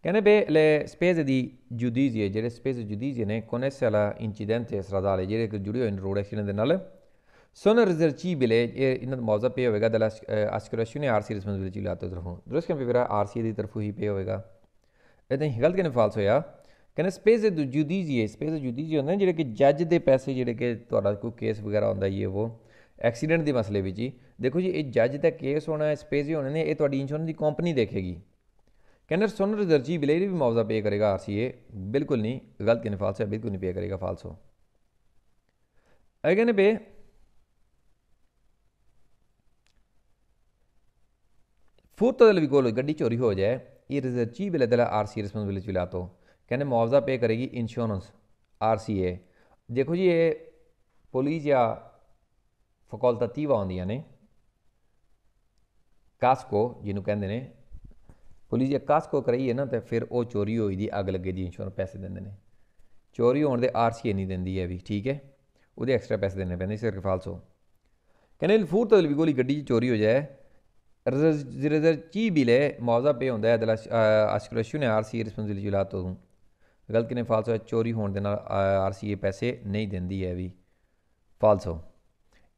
ਕਹਿੰਦੇ ਪਏ ਲੈ ਸਪੇਸ ਦੀ ਜੁਡੀਜ਼ੀਏ ਜਿਹੜੇ ਸਪੇਸ ਜੁਡੀਜ਼ੀਏ ਨੇ ਕੋਨੈਸ ਵਾਲਾ ਇੰਸੀਡੈਂਟ ਸਰਾਦਾਲੇ ਜਿਹੜੇ ਜੁੜੇ ਹੋਏ ਨੇ ਰੋਡ ਐਕਸੀਡੈਂਟ ਦੇ ਨਾਲ sono risarcibili ਇਹ ਇਹਨਾਂ ਦਾ ਮੁਆਵਜ਼ਾ ਪੇ ਹੋਵੇਗਾ ਦਲਾ ਅਸਕਰੇਸ਼ਨ RC ਰਿਸਪੌਂਸਿਬਿਲਿਟੀ ਲਾ ਤੋਂ ਤਰਫੋਂ। ਦਰੁਸਤ ਕਿ ਫਿਰ RCA ਦੀ ਤਰਫੋਂ ਹੀ ਪੇ ਹੋਵੇਗਾ। ਇੱਦਾਂ ਹੀ ਗਲਤ ਕਿਨ ਫਾਲਸ ਹੋਇਆ। ਕਹਿੰਦੇ ਸਪੇਸ ਜੁਡੀਜ਼ੀਏ ਹੁੰਦੇ ਨੇ ਜਿਹੜੇ ਕਿ ਜੱਜ ਦੇ ਪੈਸੇ, ਜਿਹੜੇ ਕਿ ਤੁਹਾਡਾ ਕੋਈ ਕੇਸ ਵਗੈਰਾ ਹੁੰਦਾ ਹੀ ਹੈ ਉਹ ਐਕਸੀਡੈਂਟ ਦੇ ਮਸਲੇ ਵਿੱਚ ਹੀ, ਦੇਖੋ ਜੀ ਇਹ ਜੱਜ ਦਾ ਕੇਸ ਹੋਣਾ, ਸਪੇਸ ਹੋਣੇ ਨੇ, ਇਹ ਤੁਹਾਡੀ ਇੰਸ਼ੋਰੈਂਸ ਦੀ ਕੰਪਨੀ ਦੇਖੇਗੀ। ਕਹਿੰਦੇ sono risarcibili ਵੀ ਮੁਆਵਜ਼ਾ ਪੇ ਕਰੇਗਾ RCA, ਬਿਲਕੁਲ ਨਹੀਂ, ਗਲਤ ਕਿਨ ਫਾਲਸ ਹੈ, ਬਿਲਕੁਲ ਨਹੀਂ ਪੇ ਕਰੇਗਾ, ਫਾਲਸ ਹੋ। ਇਹ ਕਹਿੰਦੇ ਪਏ ਫੁਰਤੋ del vigore ਗੱਡੀ ਚੋਰੀ ਹੋ ਜਾਏ, ਇਹ risarcibile della RCA ਰਿਸਪੌਂਸਿਬਿਲਿਟੀ ਲਾ ਤੋਂ, ਕਹਿੰਦੇ ਮੁਆਵਜ਼ਾ ਪੇ ਕਰੇਗੀ ਇੰਸ਼ੋਰੈਂਸ RCA। ਦੇਖੋ ਜੀ ਇਹ ਪੁਲਿਸ ਜਾਂ ਫਕੌਲਟਾਟਿਵਾ ਹੁੰਦੀਆਂ ਨੇ, ਕਾਸਕੋ ਜਿਹਨੂੰ ਕਹਿੰਦੇ ਨੇ, ਪੁਲਿਸ ਜਾਂ ਕਾਸਕੋ ਕਰਾਈਏ ਨਾ ਤਾਂ ਫਿਰ ਉਹ ਚੋਰੀ ਹੋਈ ਦੀ ਅੱਗ ਲੱਗੇ ਦੀ ਇੰਸ਼ੋਰੈਂਸ ਪੈਸੇ ਦਿੰਦੇ ਨੇ, ਚੋਰੀ ਹੋਣ ਦੇ RCA ਨਹੀਂ ਦਿੰਦੀ ਹੈ ਵੀ। ਠੀਕ ਹੈ, ਉਹਦੇ ਐਕਸਟਰਾ ਪੈਸੇ ਦੇਣੇ ਪੈਂਦੇ, ਇਸ ਕਰਕੇ ਫਾਲਸ ਹੋ। ਕਹਿੰਦੇ ਫੁਰਤੋ del vigore ਗੱਡੀ 'ਚ ਚੋਰੀ ਹੋ ਜਾਏ, risarcibile ਮੁਆਵਜ਼ਾ ਪੇ ਹੁੰਦਾ ਹੈ ਦਲਾ ਅਸਕਰੇਸ਼ਨ RCA ਰਿਸਪੌਂਸਿਬਿਲਿਟੀ ਲਾ ਤੋਂ। ਗਲਤ ਕਿਨੇ ਫਾਲਸ ਹੋਇਆ, ਚੋਰੀ ਹੋਣ ਦੇ ਨਾਲ RCA ਪੈਸੇ ਨਹੀਂ ਦਿੰਦੀ ਹੈ ਵੀ, ਫਾਲਸ ਹੋ।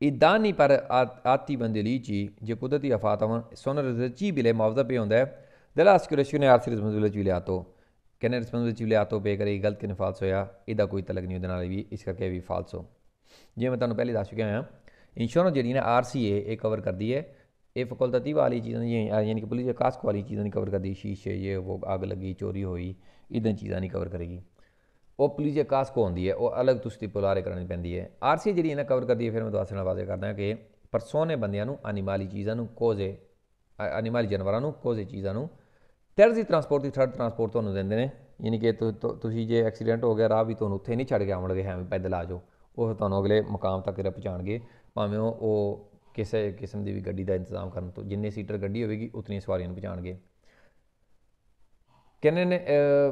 ਇਦਾਨੀ ਪਰ ਆਤੀ ਬੰਦਲੀ ਚ ਜੇ ਕੁਦਰਤੀ ਆਫਾਤ ਹੋਣ sono risarcibile ਮੁਆਵਜ਼ਾ ਪੇ ਹੁੰਦਾ ਹੈ ਦਲਾ ਅਸਕਰੇਸ਼ਨ RCA ਰਿਸਪੌਂਸਿਬਿਲਿਟੀ ਲਾ ਤੋਂ, ਕਹਿੰਦੇ ਰਿਸਪੌਂਸਿਬਿਲਿਟੀ ਲਾ ਤੋਂ ਪੇ ਕਰੇ। ਗਲਤ ਕਿਨੇ ਫਾਲਸ ਹੋਇਆ, ਇਹਦਾ ਕੋਈ ਤਲਕ ਨਹੀਂ ਉਹਦੇ ਨਾਲ ਵੀ, ਇਸ ਕਰਕੇ ਵੀ ਫਾਲਸ ਹੋ। ਜਿਵੇਂ ਮੈਂ ਤੁਹਾਨੂੰ ਪਹਿਲੇ ਦੱਸ ਚੁੱਕਿਆ ਹਾਂ, ਇੰਸ਼ੋਰੈਂਸ ਜਿਹੜੀ ਨਾ RCA ਇਹ ਕਵਰ ਕਰਦੀ ਹੈ, ਇਹ ਫਕੌਲਤਾਤਿਵਾ ਵਾਲੀ ਚੀਜ਼ਾਂ ਯਾਨੀ ਕਿ ਪੁਲਿਸ ਕਾਸਕੋ ਵਾਲੀ ਚੀਜ਼ਾਂ ਨਹੀਂ ਕਵਰ ਕਰਦੀ, ਸ਼ੀਸ਼ੇ ਇਹ ਉਹ ਅੱਗ ਲੱਗੀ ਚੋਰੀ ਹੋਈ ਇੱਦਾਂ ਚੀਜ਼ਾਂ ਨਹੀਂ ਕਵਰ ਕਰੇਗੀ। ਉਹ ਪੁਲਿਸ ਕਾਸਕੋ ਹੁੰਦੀ ਹੈ, ਉਹ ਅਲੱਗ ਤੁਸੀਂ ਪੁਲਾਰੇ ਕਰਨੀ ਪੈਂਦੀ ਹੈ। RCA ਜਿਹੜੀ ਇਹਨਾਂ ਕਵਰ ਕਰਦੀ ਹੈ, ਫਿਰ ਮੈਂ ਦੱਸਣਾ ਵਾਜ਼ੇ ਕਰਦਾ ਕਿ ਪਰਸੋਨੇ ਬੰਦਿਆਂ ਨੂੰ ਅਨੀਮਾਲੀ ਚੀਜ਼ਾਂ ਨੂੰ ਕੋਜ਼ੇ ਅਨੀਮਾਲੀ ਜਾਨਵਰਾਂ ਨੂੰ ਕੋਜ਼ੇ ਚੀਜ਼ਾਂ ਨੂੰ ਤਰਜ਼ੀ ਟਰਾਂਸਪੋਰਟ ਦੀ ਥਰਡ ਟਰਾਂਸਪੋਰਟ ਤੁਹਾਨੂੰ ਦਿੰਦੇ ਨੇ ਯਾਨੀ ਕਿ ਤੁਸੀਂ ਜੇ ਐਕਸੀਡੈਂਟ ਹੋ ਗਿਆ ਰਾਹ ਵੀ ਤੁਹਾਨੂੰ ਉੱਥੇ ਨਹੀਂ ਛੱਡ ਕੇ ਆਉਣਗੇ ਐਵੇਂ ਪੈਦਲ ਆ ਜਾਓ ਉਹ ਤੁਹਾਨੂੰ ਅਗਲੇ ਮੁਕਾਮ ਤੱਕ ਪਹੁੰਚਾਉਣਗੇ ਭਾਵੇਂ ਉਹ ਕਿਸੇ ਕਿਸਮ ਦੀ ਵੀ ਗੱਡੀ ਦਾ ਇੰਤਜ਼ਾਮ ਕਰਨ ਤੋਂ ਜਿੰਨੇ ਸੀਟਰ ਗੱਡੀ ਹੋਵੇਗੀ ਉਤਨੀਆਂ ਸਵਾਰੀਆਂ ਨੂੰ ਪਹੁੰਚਾਉਣਗੇ ਕਹਿੰਦੇ ਨੇ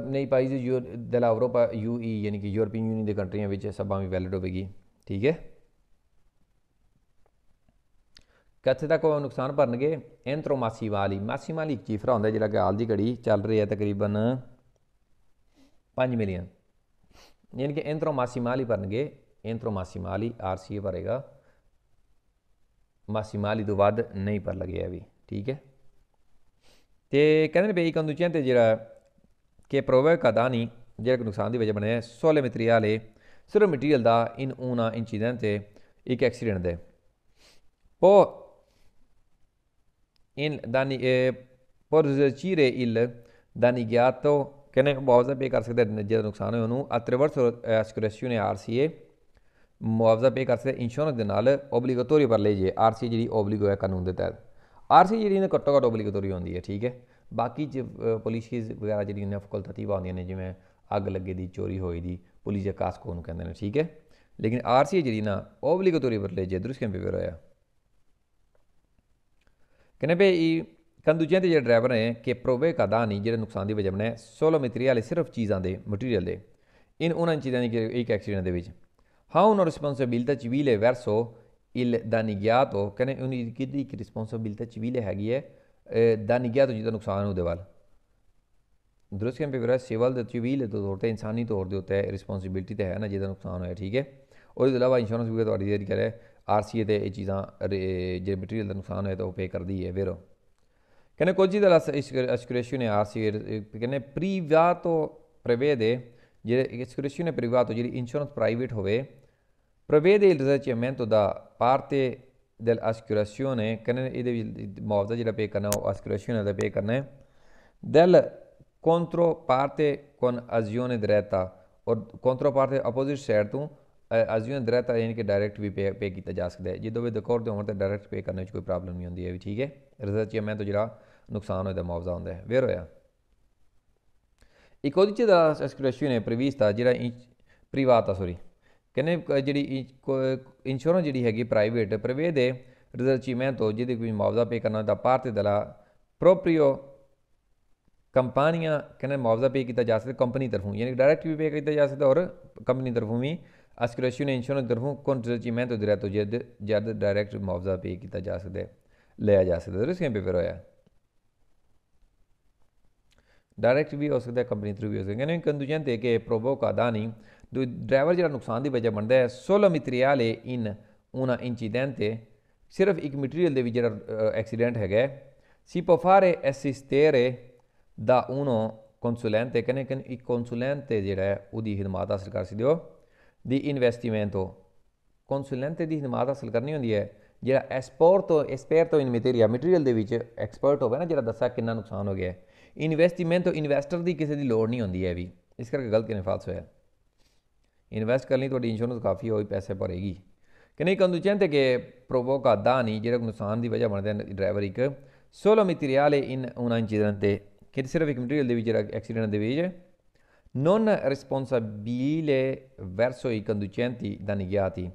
ਨਹੀਂ ਪਾਈ ਜੀ ਦਲਾ ਯੂਰੋਪਾ ਯੂਈ ਯਾਨੀ ਕਿ ਯੂਰਪੀਅਨ ਯੂਨੀਅਨ ਦੀ ਕੰਟਰੀਆਂ ਵਿੱਚ ਸਭਾਂ ਵੀ ਵੈਲਿਡ ਹੋਵੇਗੀ ਠੀਕ ਹੈ ਕਿੱਥੇ ਤੱਕ ਉਹ ਨੁਕਸਾਨ ਭਰਨਗੇ ਐਂਥਰੋ ਮਾਸੀਮਾਲੀ ਮਾਸੀਮਾਲੀ ਇੱਕ ਚੀਫਰਾ ਹੁੰਦਾ ਜਿਹੜਾ ਕਿ ਹਾਲ ਦੀ ਘੜੀ ਚੱਲ ਰਹੀ ਹੈ ਤਕਰੀਬਨ 5 ਮਿਲੀਅਨ ਯਾਨੀ ਕਿ ਐਂਥਰੋ ਮਾਸੀਮਾਲੀ ਭਰਨਗੇ ਐਂਥਰੋ ਮਾਸੀਮਾਲੀ RCA ਭਰੇਗਾ ਮਾਸੀਮਾਲੀ ਤੋਂ ਵੱਧ ਨਹੀਂ ਭਰ ਲੱਗਿਆ ਵੀ ਠੀਕ ਹੈ ਤੇ ਕਹਿੰਦੇ ਨੇ ਬਈ ਕੰਦੂਚਿਆਂ 'ਤੇ ਜਿਹੜਾ ਕਿ ਪ੍ਰੋਵੈਕ ਅਦਾਨੀ ਜਿਹੜਾ ਕਿ ਨੁਕਸਾਨ ਦੀ ਵਜ੍ਹਾ ਬਣਿਆ ਸੋਲੇ ਮਟੀਰੀਅਲ ਸਿਰਫ ਮਟੀਰੀਅਲ ਦਾ ਇਨ una incidente ਇੱਕ ਐਕਸੀਡੈਂਟ ਦੇ ਪੋ in danni può risarcire il danneggiato che ne ਮੁਆਵਜ਼ਾ ਪੇ ਕਰ ਸਕਦਾ ਜਿਹੜਾ ਨੁਕਸਾਨ ਹੋਇਆ ਉਹਨੂੰ attraverso assicurazione RCA ਮੁਆਵਜ਼ਾ ਪੇ ਕਰ ਸਕਦਾ ਇੰਸ਼ੋਰੈਂਸ ਦੇ ਨਾਲ ਓਬਲੀਗੇਟੋਰੀ ਪਰ ਲੈ ਜੇ RCA ਜਿਹੜੀ ਓਬਲੀਗੋ ਹੈ ਕਾਨੂੰਨ ਦੇ ਤਹਿਤ RCA ਜਿਹੜੀ ਨੇ ਘੱਟੋ ਘੱਟ ਓਬਲੀਗੇਟੋਰੀ ਹੁੰਦੀ ਹੈ ਠੀਕ ਹੈ ਬਾਕੀ ਪੋਲਿਸੀਜ਼ ਵਗੈਰਾ ਜਿਹੜੀਆਂ ਨੇ ਫੈਕਲਟੇਟਿਵ ਆਉਂਦੀਆਂ ਨੇ ਜਿਵੇਂ ਅੱਗ ਲੱਗੇ ਦੀ ਚੋਰੀ ਹੋਈ ਦੀ ਪੁਲਿਸ ਜਾਂ ਕਾਸਕੋ ਨੂੰ ਕਹਿੰਦੇ ਨੇ ਠੀਕ ਹੈ ਲੇਕਿਨ RCA ਜਿਹੜੀ ਨਾ ਓਬਲੀਗੇਟੋਰੀ ਪਰ ਲੈ ਜੇ ਦਰੁਸਤ ਕਿਵੇਂ ਹੋਇਆ ਕਹਿੰਦੇ ਵੀ ਕੰਦੂਚਿਆਂ 'ਤੇ ਜਿਹੜੇ ਡਰਾਈਵਰ ਨੇ ਕਿ ਪ੍ਰੋਵੇਕ ਅਦਾਨੀ ਜਿਹੜੇ ਨੁਕਸਾਨ ਦੀ ਵਜ੍ਹਾ ਬਣੇ ਸੋਲੋ ਮਟੀਰੀਅਲ ਸਿਰਫ ਚੀਜ਼ਾਂ ਦੇ ਮਟੀਰੀਅਲ ਦੇ ਇਨ ਉਹਨਾਂ ਚੀਜ਼ਾਂ ਦੀ ਇੱਕ ਐਕਸੀਡੈਂਟ ਦੇ ਵਿੱਚ ਹਾਂ ਉਹਨਾਂ ਰਿਸਪੌਂਸਿਬਿਲਟà civile verso il danneggiato ਕਹਿੰਦੇ ਉਹਦੀ ਕਿਹਦੀ ਰਿਸਪੌਂਸਿਬਿਲਟà civile ਹੈਗੀ ਹੈ danneggiato ਜਿਹਦਾ ਨੁਕਸਾਨ ਉਹਦੇ ਵੱਲ ਦਰੁਸਤ ਕਿਵੇਂ ਹੋਇਆ ਸਿਵਲ ਦੇ civile ਦੇ ਤੌਰ 'ਤੇ ਇਨਸਾਨੀ ਤੌਰ ਦੇ ਉੱਤੇ ਰਿਸਪੌਂਸਿਬਿਲਟੀ ਤਾਂ ਹੈ ਨਾ ਜਿਹਦਾ ਨੁਕਸਾਨ ਹੋਇਆ ਠੀਕ ਹੈ ਉਹਦੇ ਤੋਂ ਇਲਾਵਾ ਇੰਸ਼ੋਰੈਂਸ ਵੀ ਤੁਹਾਡੀ ਜਿਹੜੀ ਕਰੇ RCA 'ਤੇ ਇਹ ਚੀਜ਼ਾਂ ਜੇ ਮਟੀਰੀਅਲ ਦਾ ਨੁਕਸਾਨ ਹੋਇਆ ਤਾਂ ਉਹ ਪੇ ਕਰਦੀ ਹੈ ਫਿਰ ਕਹਿੰਦੇ così dalla assicurazione RCA ਕਹਿੰਦੇ privato prevede ਜਿਹੜੇ assicurazione privato ਜਿਹੜੀ ਇੰਸ਼ੋਰੈਂਸ ਪ੍ਰਾਈਵੇਟ ਹੋਵੇ prevede il risarcimento da parte dell'assicurazione ਕਹਿੰਦੇ ਇਹਦੇ ਵਿੱਚ ਮੁਆਵਜ਼ਾ ਜਿਹੜਾ ਪੇ ਕਰਨਾ ਉਹ assicurazione ਦਾ ਪੇ ਕਰਨਾ ਹੈ del controparte con azione diretta ਔਰ controparte opposite side ਤੋਂ azione diretta ਯਾਨੀ ਕਿ ਡਾਇਰੈਕਟ ਵੀ ਪੇ ਕੀਤਾ ਜਾ ਸਕਦਾ ਹੈ ਜਦੋਂ ਵੀ ਦਕੌਰ ਦੇ ਹੋਣ ਤਾਂ ਡਾਇਰੈਕਟ ਪੇ ਕਰਨ 'ਚ ਕੋਈ ਪ੍ਰੋਬਲਮ ਨਹੀਂ ਹੁੰਦੀ ਹੈ ਵੀ ਠੀਕ ਹੈ risarcimento ਜਿਹੜਾ ਨੁਕਸਾਨ ਹੋਇਆ ਦਾ ਮੁਆਵਜ਼ਾ ਹੁੰਦਾ ਹੈ ਵੇਰ ਹੋਇਆ il codice della assicurazione prevista ਜਿਹੜਾ ਪ੍ਰੀਵਾਤਾ ਕਹਿੰਦੇ ਜਿਹੜੀ ਇੰਸ਼ੋਰੈਂਸ ਜਿਹੜੀ ਹੈਗੀ ਪ੍ਰਾਈਵੇਟ prevede risarcimento ਜਿਹਦੇ ਕੋਈ ਮੁਆਵਜ਼ਾ ਪੇ ਕਰਨਾ ਦਾ parte della proprio ਕੰਪਨੀਆਂ ਕਹਿੰਦੇ ਮੁਆਵਜ਼ਾ ਪੇ ਕੀਤਾ ਜਾ ਸਕਦਾ ਕੰਪਨੀ ਤਰਫੋਂ ਯਾਨੀ ਡਾਇਰੈਕਟ ਵੀ ਪੇ ਕੀਤਾ ਜਾ ਸਕਦਾ ਔਰ ਕੰਪਨੀ ਤਰਫੋਂ ਵੀ assicurazione ਇੰਸ਼ੋਰੈਂਸ ਤਰਫੋਂ con risarcimento diretto ਜਦ ਡਾਇਰੈਕਟ ਮੁਆਵਜ਼ਾ ਪੇ ਕੀਤਾ ਜਾ ਸਕਦਾ ਲਿਆ ਜਾ ਸਕਦਾ ਇਸ ਕਿਵੇਂ ਫਿਰ ਹੋਇਆ ਡਾਇਰੈਕਟ ਵੀ ਹੋ ਸਕਦਾ ਕੰਪਨੀ ਥਰੂ ਵੀ ਹੋ ਸਕਦਾ ਕਹਿੰਦੇ ਕੰਦੂਚਿਆਂ 'ਤੇ ਕਿ ਪ੍ਰੋਵੋਕ ਅਦਾਨੀ ਡਰਾਈਵਰ ਜਿਹੜਾ ਨੁਕਸਾਨ ਦੀ ਵਜ੍ਹਾ ਬਣਦਾ ਹੈ ਸੋਲੋ ਮਟੀਰੀਅਲ ਇਨ una incidente ਸਿਰਫ ਇੱਕ ਮਟੀਰੀਅਲ ਦੇ ਵਿੱਚ ਜਿਹੜਾ ਐਕਸੀਡੈਂਟ ਹੈਗਾ si può fare assistere da uno consulente ਕਹਿੰਦੇ ਇੱਕ consulente ਜਿਹੜਾ ਹੈ ਉਹਦੀ ਹਿਦਮਾਤ ਹਾਸਲ ਕਰ ਸਕਦੇ ਹੋ ਦੀ ਇਨਵੈਸਟੀਮੈਂਟੋ consulente ਦੀ ਹਿਦਮਾਤ ਹਾਸਲ ਕਰਨੀ ਹੁੰਦੀ ਹੈ ਜਿਹੜਾ ਐਸਪਰਟੋ ਇਨ ਮਟੀਰੀਅਲ ਦੇ ਵਿੱਚ ਐਕਸਪਰਟ ਹੋਵੇ ਨਾ ਜਿਹੜਾ ਦੱਸਿਆ ਕਿੰਨਾ ਨੁਕਸਾਨ ਹੋ ਗਿਆ ਇਨਵੈਸਟੀਮੈਂਟੋ ਇਨਵੈਸਟਰ ਦੀ ਕਿਸੇ ਦੀ ਲੋੜ ਨਹੀਂ ਹੁੰਦੀ ਹੈ ਵੀ ਇਸ ਕਰਕੇ ਗਲਤ ਕਿਵੇਂ ਫਾਲਸ ਹੋਇਆ ਇਨਵੈਸਟ ਕਰਨ ਲਈ ਤੁਹਾਡੀ ਇੰਸ਼ੋਰੈਂਸ ਕਾਫੀ ਹੋਈ ਪੈਸੇ ਭਰੇਗੀ ਕਿ ਨਹੀਂ ਕੰਦੂਚਿਆਂ 'ਤੇ ਕਿ ਪ੍ਰੋਵੋਕਾ ਦਾਨੀ ਜਿਹੜਾ ਨੁਕਸਾਨ ਦੀ ਵਜ੍ਹਾ ਬਣਦਾ ਡਰਾਈਵਰ ਇੱਕ ਸੋਲੋ ਮਟੀਰੀਅਲ ਇਨ una incidente ਕਿ ਸਿਰਫ ਇੱਕ ਮਟੀਰੀਅਲ ਦੇ ਵਿੱਚ ਜਿਹੜਾ ਐਕਸੀਡੈਂਟ ਦੇ ਵਿੱਚ non responsabile verso i conducenti danneggiati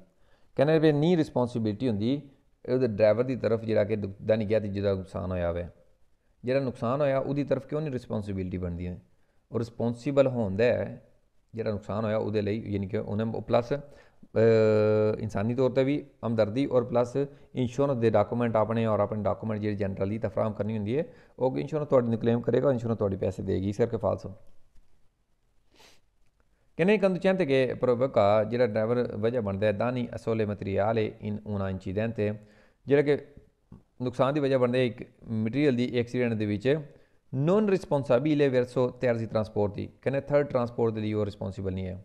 ਕਹਿੰਦੇ ਵੀ ਨਹੀਂ ਰਿਸਪੌਂਸਿਬਿਲਿਟੀ ਹੁੰਦੀ ਉਹਦੇ ਡਰਾਈਵਰ ਦੀ ਤਰਫ ਜਿਹੜਾ ਕਿ danneggiati ਜਿਹਦਾ ਨੁਕਸਾਨ ਹੋਇਆ ਹੋਵੇ ਜਿਹੜਾ ਨੁਕਸਾਨ ਹੋਇਆ ਉਹਦੀ ਤਰਫ ਕਿਉਂ ਨਹੀਂ ਰਿਸਪੌਂਸਿਬਿਲਿਟੀ ਬਣਦੀ ਹੈ ਉਹ ਰਿਸਪੌਂਸੀਬਲ ਹੁੰਦਾ ਹੈ ਜਿਹੜਾ ਨੁਕਸਾਨ ਹੋਇਆ ਉਹਦੇ ਲਈ ਯਾਨੀ ਕਿ ਉਹਨੇ ਪਲੱਸ ਇਨਸਾਨੀ ਤੌਰ 'ਤੇ ਵੀ ਹਮਦਰਦੀ ਔਰ ਪਲੱਸ ਇੰਸ਼ੋਰੈਂਸ ਦੇ ਡਾਕੂਮੈਂਟ ਆਪਣੇ ਔਰ ਆਪਣੇ ਡਾਕੂਮੈਂਟ ਜਿਹੜੀ ਜਨਰਲੀ ਤਾਂ ਫਰਾਹਮ ਕਰਨੀ ਹੁੰਦੀ ਹੈ ਉਹ ਇੰਸ਼ੋਰੈਂਸ ਤੁਹਾਡੀ ਨੂੰ ਕਲੇਮ ਕਰੇਗਾ ਇੰਸ਼ੋਰੈਂਸ ਤੁਹਾਡੀ ਪੈਸੇ ਦੇਗੀ ਇਸ ਕਰਕੇ ਫਾਲਸੋ ਕਹਿੰਦੇ ਕੰਦੂਚਿਆਂ 'ਤੇ ਕਿ ਪ੍ਰੋਵੋਕਾ ਜਿਹੜਾ ਡਰਾਈਵਰ ਵਜ੍ਹਾ ਬਣਦਾ ਦਾਨੀ ਅਸੋਲੇ ਮਟੀਰੀਅਲ ਇਨ una incidente ਜਿਹੜਾ ਕਿ ਨੁਕਸਾਨ ਦੀ ਵਜ੍ਹਾ ਬਣਦਾ ਇੱਕ ਮਟੀਰੀਅਲ ਦੀ ਐਕਸੀਡੈਂਟ ਦੇ ਵਿੱਚ non responsabile verso terzi trasporti ਕਹਿੰਦੇ ਥਰਡ ਟਰਾਂਸਪੋਰਟ ਦੇ ਲਈ ਉਹ ਰਿਸਪੌਂਸੀਬਲ ਨਹੀਂ ਹੈ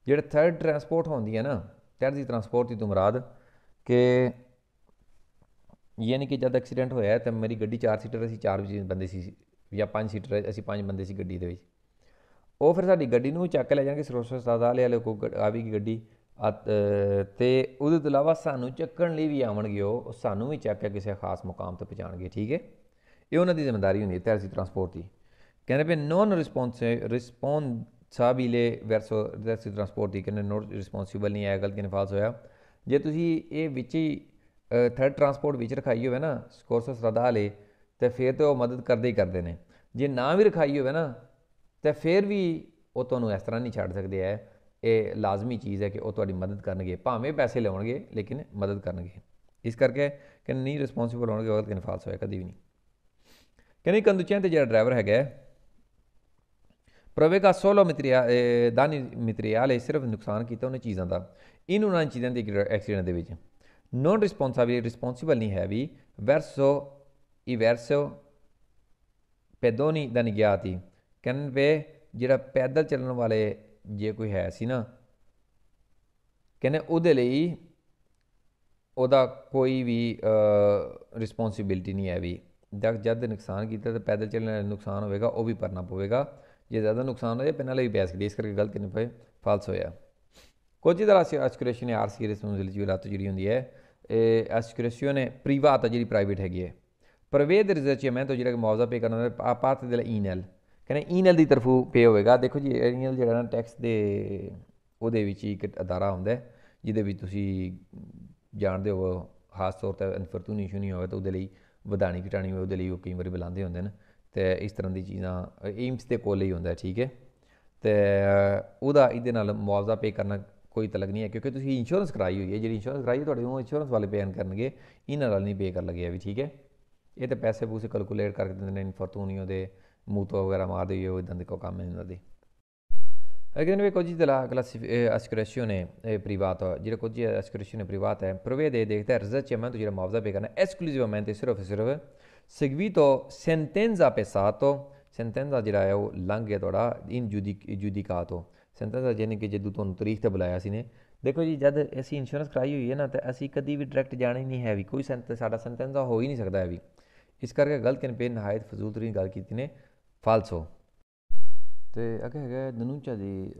ਜਿਹੜੇ ਥਰਡ ਟਰਾਂਸਪੋਰਟ ਹੁੰਦੀ ਹੈ ਨਾ terzi trasporti ਤੋਂ ਮੁਰਾਦ ਕਿ ਯਾਨੀ ਕਿ ਜਦ ਐਕਸੀਡੈਂਟ ਹੋਇਆ ਤਾਂ ਮੇਰੀ ਗੱਡੀ 4 ਸੀਟਰ ਅਸੀਂ 4 ਬੰਦੇ ਸੀ ਜਾਂ 5 ਸੀਟਰ ਅਸੀਂ 5 ਬੰਦੇ ਸੀ ਗੱਡੀ ਦੇ ਵਿੱਚ ਉਹ ਫਿਰ ਸਾਡੀ ਗੱਡੀ ਨੂੰ ਚੱਕ ਲੈ ਜਾਣਗੇ ਸਰੋਸਾ ਸਤਾਦਾ ਵਾਲੇ ਕੋ ਆਵੇਗੀ ਗੱਡੀ ਤੇ ਉਹਦੇ ਤੋਂ ਇਲਾਵਾ ਸਾਨੂੰ ਚੱਕਣ ਲਈ ਵੀ ਆਉਣਗੇ, ਉਹ ਸਾਨੂੰ ਵੀ ਚੱਕ ਕੇ ਕਿਸੇ ਖਾਸ ਮੁਕਾਮ ਤੇ ਪਹੁੰਚਾਉਣਗੇ। ਠੀਕ ਹੈ, ਇਹ ਉਹਨਾਂ ਦੀ ਜ਼ਿੰਮੇਵਾਰੀ ਹੁੰਦੀ ਹੈ ਟੈਰਸੀ ਟਰਾਂਸਪੋਰਟ ਦੀ। ਕਹਿੰਦੇ ਪਏ ਨੋਨ ਰਿਸਪੌਂਸਾਬਿਲੇ ਵੈਰਸੋ ਟੈਰਸੀ ਟਰਾਂਸਪੋਰਟ ਦੀ, ਕਹਿੰਦੇ ਨੋਟ ਰਿਸਪੌਂਸੀਬਲ ਨਹੀਂ ਹੈ, ਗਲਤ ਕਿਨੇ ਫਾਲਸ ਹੋਇਆ। ਜੇ ਤੁਸੀਂ ਇਹ ਵਿੱਚ ਹੀ ਥਰਡ ਟਰਾਂਸਪੋਰਟ ਵਿੱਚ ਰਖਾਈ ਹੋਵੇ ਨਾ ਸਕੋਰਸੋ ਸਟਰਾਦਾਲੇ, ਤੇ ਫਿਰ ਤਾਂ ਉਹ ਮਦਦ ਕਰਦੇ ਹੀ ਕਰਦੇ ਨੇ। ਜੇ ਨਾ ਵੀ ਰਖਾਈ ਹੋਵੇ ਨਾ ਤੇ ਫਿਰ ਵੀ ਉਹ ਤੁਹਾਨੂੰ ਇਸ ਤਰ੍ਹਾਂ ਨਹੀਂ ਛੱਡ ਸਕਦੇ ਹੈ। ਇਹ ਲਾਜ਼ਮੀ ਚੀਜ਼ ਹੈ ਕਿ ਉਹ ਤੁਹਾਡੀ ਮਦਦ ਕਰਨਗੇ, ਭਾਵੇਂ ਪੈਸੇ ਲਵਣਗੇ ਲੇਕਿਨ ਮਦਦ ਕਰਨਗੇ। ਇਸ ਕਰਕੇ ਕਹਿੰਦੇ ਨਹੀਂ ਰਿਸਪੌਂਸੀਬਲ ਹੋਣਗੇ, ਗਲਤ ਕਿਨੇ ਫਾਲਸ ਹੋਇਆ, ਕਦੀ ਵੀ ਨਹੀਂ। ਕਹਿੰਦੇ ਕੰਦੂਚਿਆਂ 'ਤੇ ਜਿਹੜਾ ਡਰਾਈਵਰ ਹੈਗਾ ਪ੍ਰੋਵੇਗਾ ਸੋਲੋ ਦਾਨੀ ਮਟੀਰੀਅਲ ਸਿਰਫ ਨੁਕਸਾਨ ਕੀਤਾ ਉਹਨੇ ਚੀਜ਼ਾਂ ਦਾ ਇਨ ਉਹਨਾਂ ਚੀਜ਼ਾਂ ਦੇ ਐਕਸੀਡੈਂਟ ਦੇ ਵਿੱਚ। ਨੋਨ ਰਿਸਪੌਂਸੀਬਲ ਨਹੀਂ ਹੈ ਵੀ ਵੈਰਸੋ ਪੈਦੋਨੀ ਦਾ ਨਿਗਿਆਤੀ। ਕਹਿੰਦੇ ਵੇ ਜਿਹੜਾ ਪੈਦਲ ਚੱਲਣ ਵਾਲੇ ਜੇ ਕੋਈ ਹੈ ਸੀ ਨਾ, ਕਹਿੰਦੇ ਉਹਦੇ ਲਈ ਉਹਦਾ ਕੋਈ ਵੀ ਰਿਸਪੌਂਸੀਬਿਲਿਟੀ ਨਹੀਂ ਹੈ ਵੀ। ਜਦ ਨੁਕਸਾਨ ਕੀਤਾ ਤਾਂ ਪੈਦਲ ਚੱਲਣ ਵਾਲਾ ਨੁਕਸਾਨ ਹੋਵੇਗਾ ਉਹ ਵੀ ਭਰਨਾ ਪਵੇਗਾ। ਜੇ ਜ਼ਿਆਦਾ ਨੁਕਸਾਨ ਹੋ ਜਾਏ ਪਹਿਲਾਂ ਲਈ ਵੀ ਬਹਿਸ ਕਰੀ, ਇਸ ਕਰਕੇ ਗਲਤ ਨਹੀਂ ਪਏ, ਫਾਲਸ ਹੋਇਆ। ਕੁਝ ਤਰ੍ਹਾਂ ਐਸਕੂਰੇਸ਼ਨ ਆਰ ਸੀ ਰਿਸਪੌਂਸਿਬਿਲਿਟੀ ਲੱਤ ਜਿਹੜੀ ਹੁੰਦੀ ਹੈ ਐਸਕੂਰੇਸ਼ਨ ਪ੍ਰੀਵਾਤ ਜਿਹੜੀ ਪ੍ਰਾਈਵੇਟ ਹੈਗੀ ਹੈ। ਪ੍ਰਵੇਦ ਰਿਜ਼ਰਚਮੈਂਟ ਜਿਹੜਾ ਮੁਆਵਜ਼ਾ ਪੇ ਕਰਨਾ ਪਾਤ ਦੇ ਈਨੈਲ, ਕਹਿੰਦੇ ਈਨੈਲ ਦੀ ਤਰਫੋਂ ਪੇ ਹੋਵੇਗਾ। ਦੇਖੋ ਜੀ ਈਨੈਲ ਜਿਹੜਾ ਨਾ ਟੈਕਸ ਦੇ ਉਹਦੇ ਵਿੱਚ ਇੱਕ ਅਦਾਰਾ ਹੁੰਦਾ ਜਿਹਦੇ ਵਿੱਚ ਤੁਸੀਂ ਜਾਣਦੇ ਹੋ ਖਾਸ ਤੌਰ 'ਤੇ ਅਨਫਰਤੂਨੀ ਇਸ਼ੂ ਨਹੀਂ ਹੋਵੇ ਤਾਂ ਉਹਦੇ ਲਈ ਵਧਾਣੀ ਘਟਾਣੀ ਹੋਵੇ ਉਹਦੇ ਲਈ ਉਹ ਕਈ ਵਾਰੀ ਬੁਲਾਉਂਦੇ ਹੁੰਦੇ ਨੇ। ਅਤੇ ਇਸ ਤਰ੍ਹਾਂ ਦੀ ਚੀਜ਼ਾਂ ਏਮਸ ਦੇ ਕੋਲ ਹੀ ਹੁੰਦਾ। ਠੀਕ ਹੈ, ਅਤੇ ਉਹਦਾ ਇਹਦੇ ਨਾਲ ਮੁਆਵਜ਼ਾ ਪੇ ਕਰਨਾ ਕੋਈ ਤਲਕ ਨਹੀਂ ਹੈ, ਕਿਉਂਕਿ ਤੁਸੀਂ ਇੰਸ਼ੋਰੈਂਸ ਕਰਾਈ ਹੋਈ ਹੈ। ਜਿਹੜੀ ਇੰਸ਼ੋਰੈਂਸ ਕਰਾਈ ਤੁਹਾਡੇ ਉਹ ਇੰਸ਼ੋਰੈਂਸ ਵਾਲੇ ਪੇਨ ਕਰਨਗੇ, ਇਹਨਾਂ ਨਾਲ ਨਹੀਂ ਪੇ ਕਰਨ ਲੱਗੇ ਵੀ। ਠੀਕ ਹੈ, ਇਹ ਤਾਂ ਪੈਸੇ ਪੂਸੇ ਕੈਲਕੂਲੇਟ ਕਰਕੇ ਦਿੰਦੇ ਨੇ, ਇਨਫਰਤੂਨੀ ਉਹਦੇ ਮੂਤੋ ਵਗੈਰਾ ਮਾਰਦੇ ਹੋਏ ਉਹ ਇੱਦਾਂ ਦੇ ਕੋਈ ਕੰਮ ਨਹੀਂ ਇਹਨਾਂ ਦੇ। Aggiunge così della assicurazione privata, ਜਿਹੜਾ ਕੁਝ assicurazione privata prevede del risarcimento ਜਿਹੜਾ ਮੁਆਵਜ਼ਾ ਪੇ ਕਰਨਾ esclusivamente ਸਿਰਫ seguito sentenza passato, sentenza ਜਿਹੜਾ ਹੈ ਉਹ ਲੰਘ ਗਿਆ ਤੁਹਾਡਾ in giudicato, sentenza ਜਾਨੀ ਕਿ ਜਦੋਂ ਤੁਹਾਨੂੰ ਤਾਰੀਖ 'ਤੇ ਬੁਲਾਇਆ ਸੀ ਨੇ। ਦੇਖੋ ਜੀ ਜਦ ਅਸੀਂ ਇੰਸ਼ੋਰੈਂਸ ਕਰਾਈ ਹੋਈ ਹੈ ਨਾ ਤਾਂ ਅਸੀਂ ਕਦੀ ਵੀ ਡਾਇਰੈਕਟ ਜਾਣਾ ਹੀ ਨਹੀਂ ਹੈ ਵੀ, ਕੋਈ ਸਾਡਾ sentenza ਹੋ ਹੀ ਨਹੀਂ ਸਕਦਾ ਹੈ ਵੀ। ਇਸ ਕਰਕੇ ਗਲਤ ਕਿਨ ਪੇ ਨਹਾਇਤ ਫਜ਼ੂਲ ਤਰੀਨ ਗੱਲ ਕੀਤੀ ਨੇ, ਫਾਲਸੋ। ਅਤੇ ਅੱਗੇ ਹੈਗਾ ਦਨੂਚਾ ਦੀ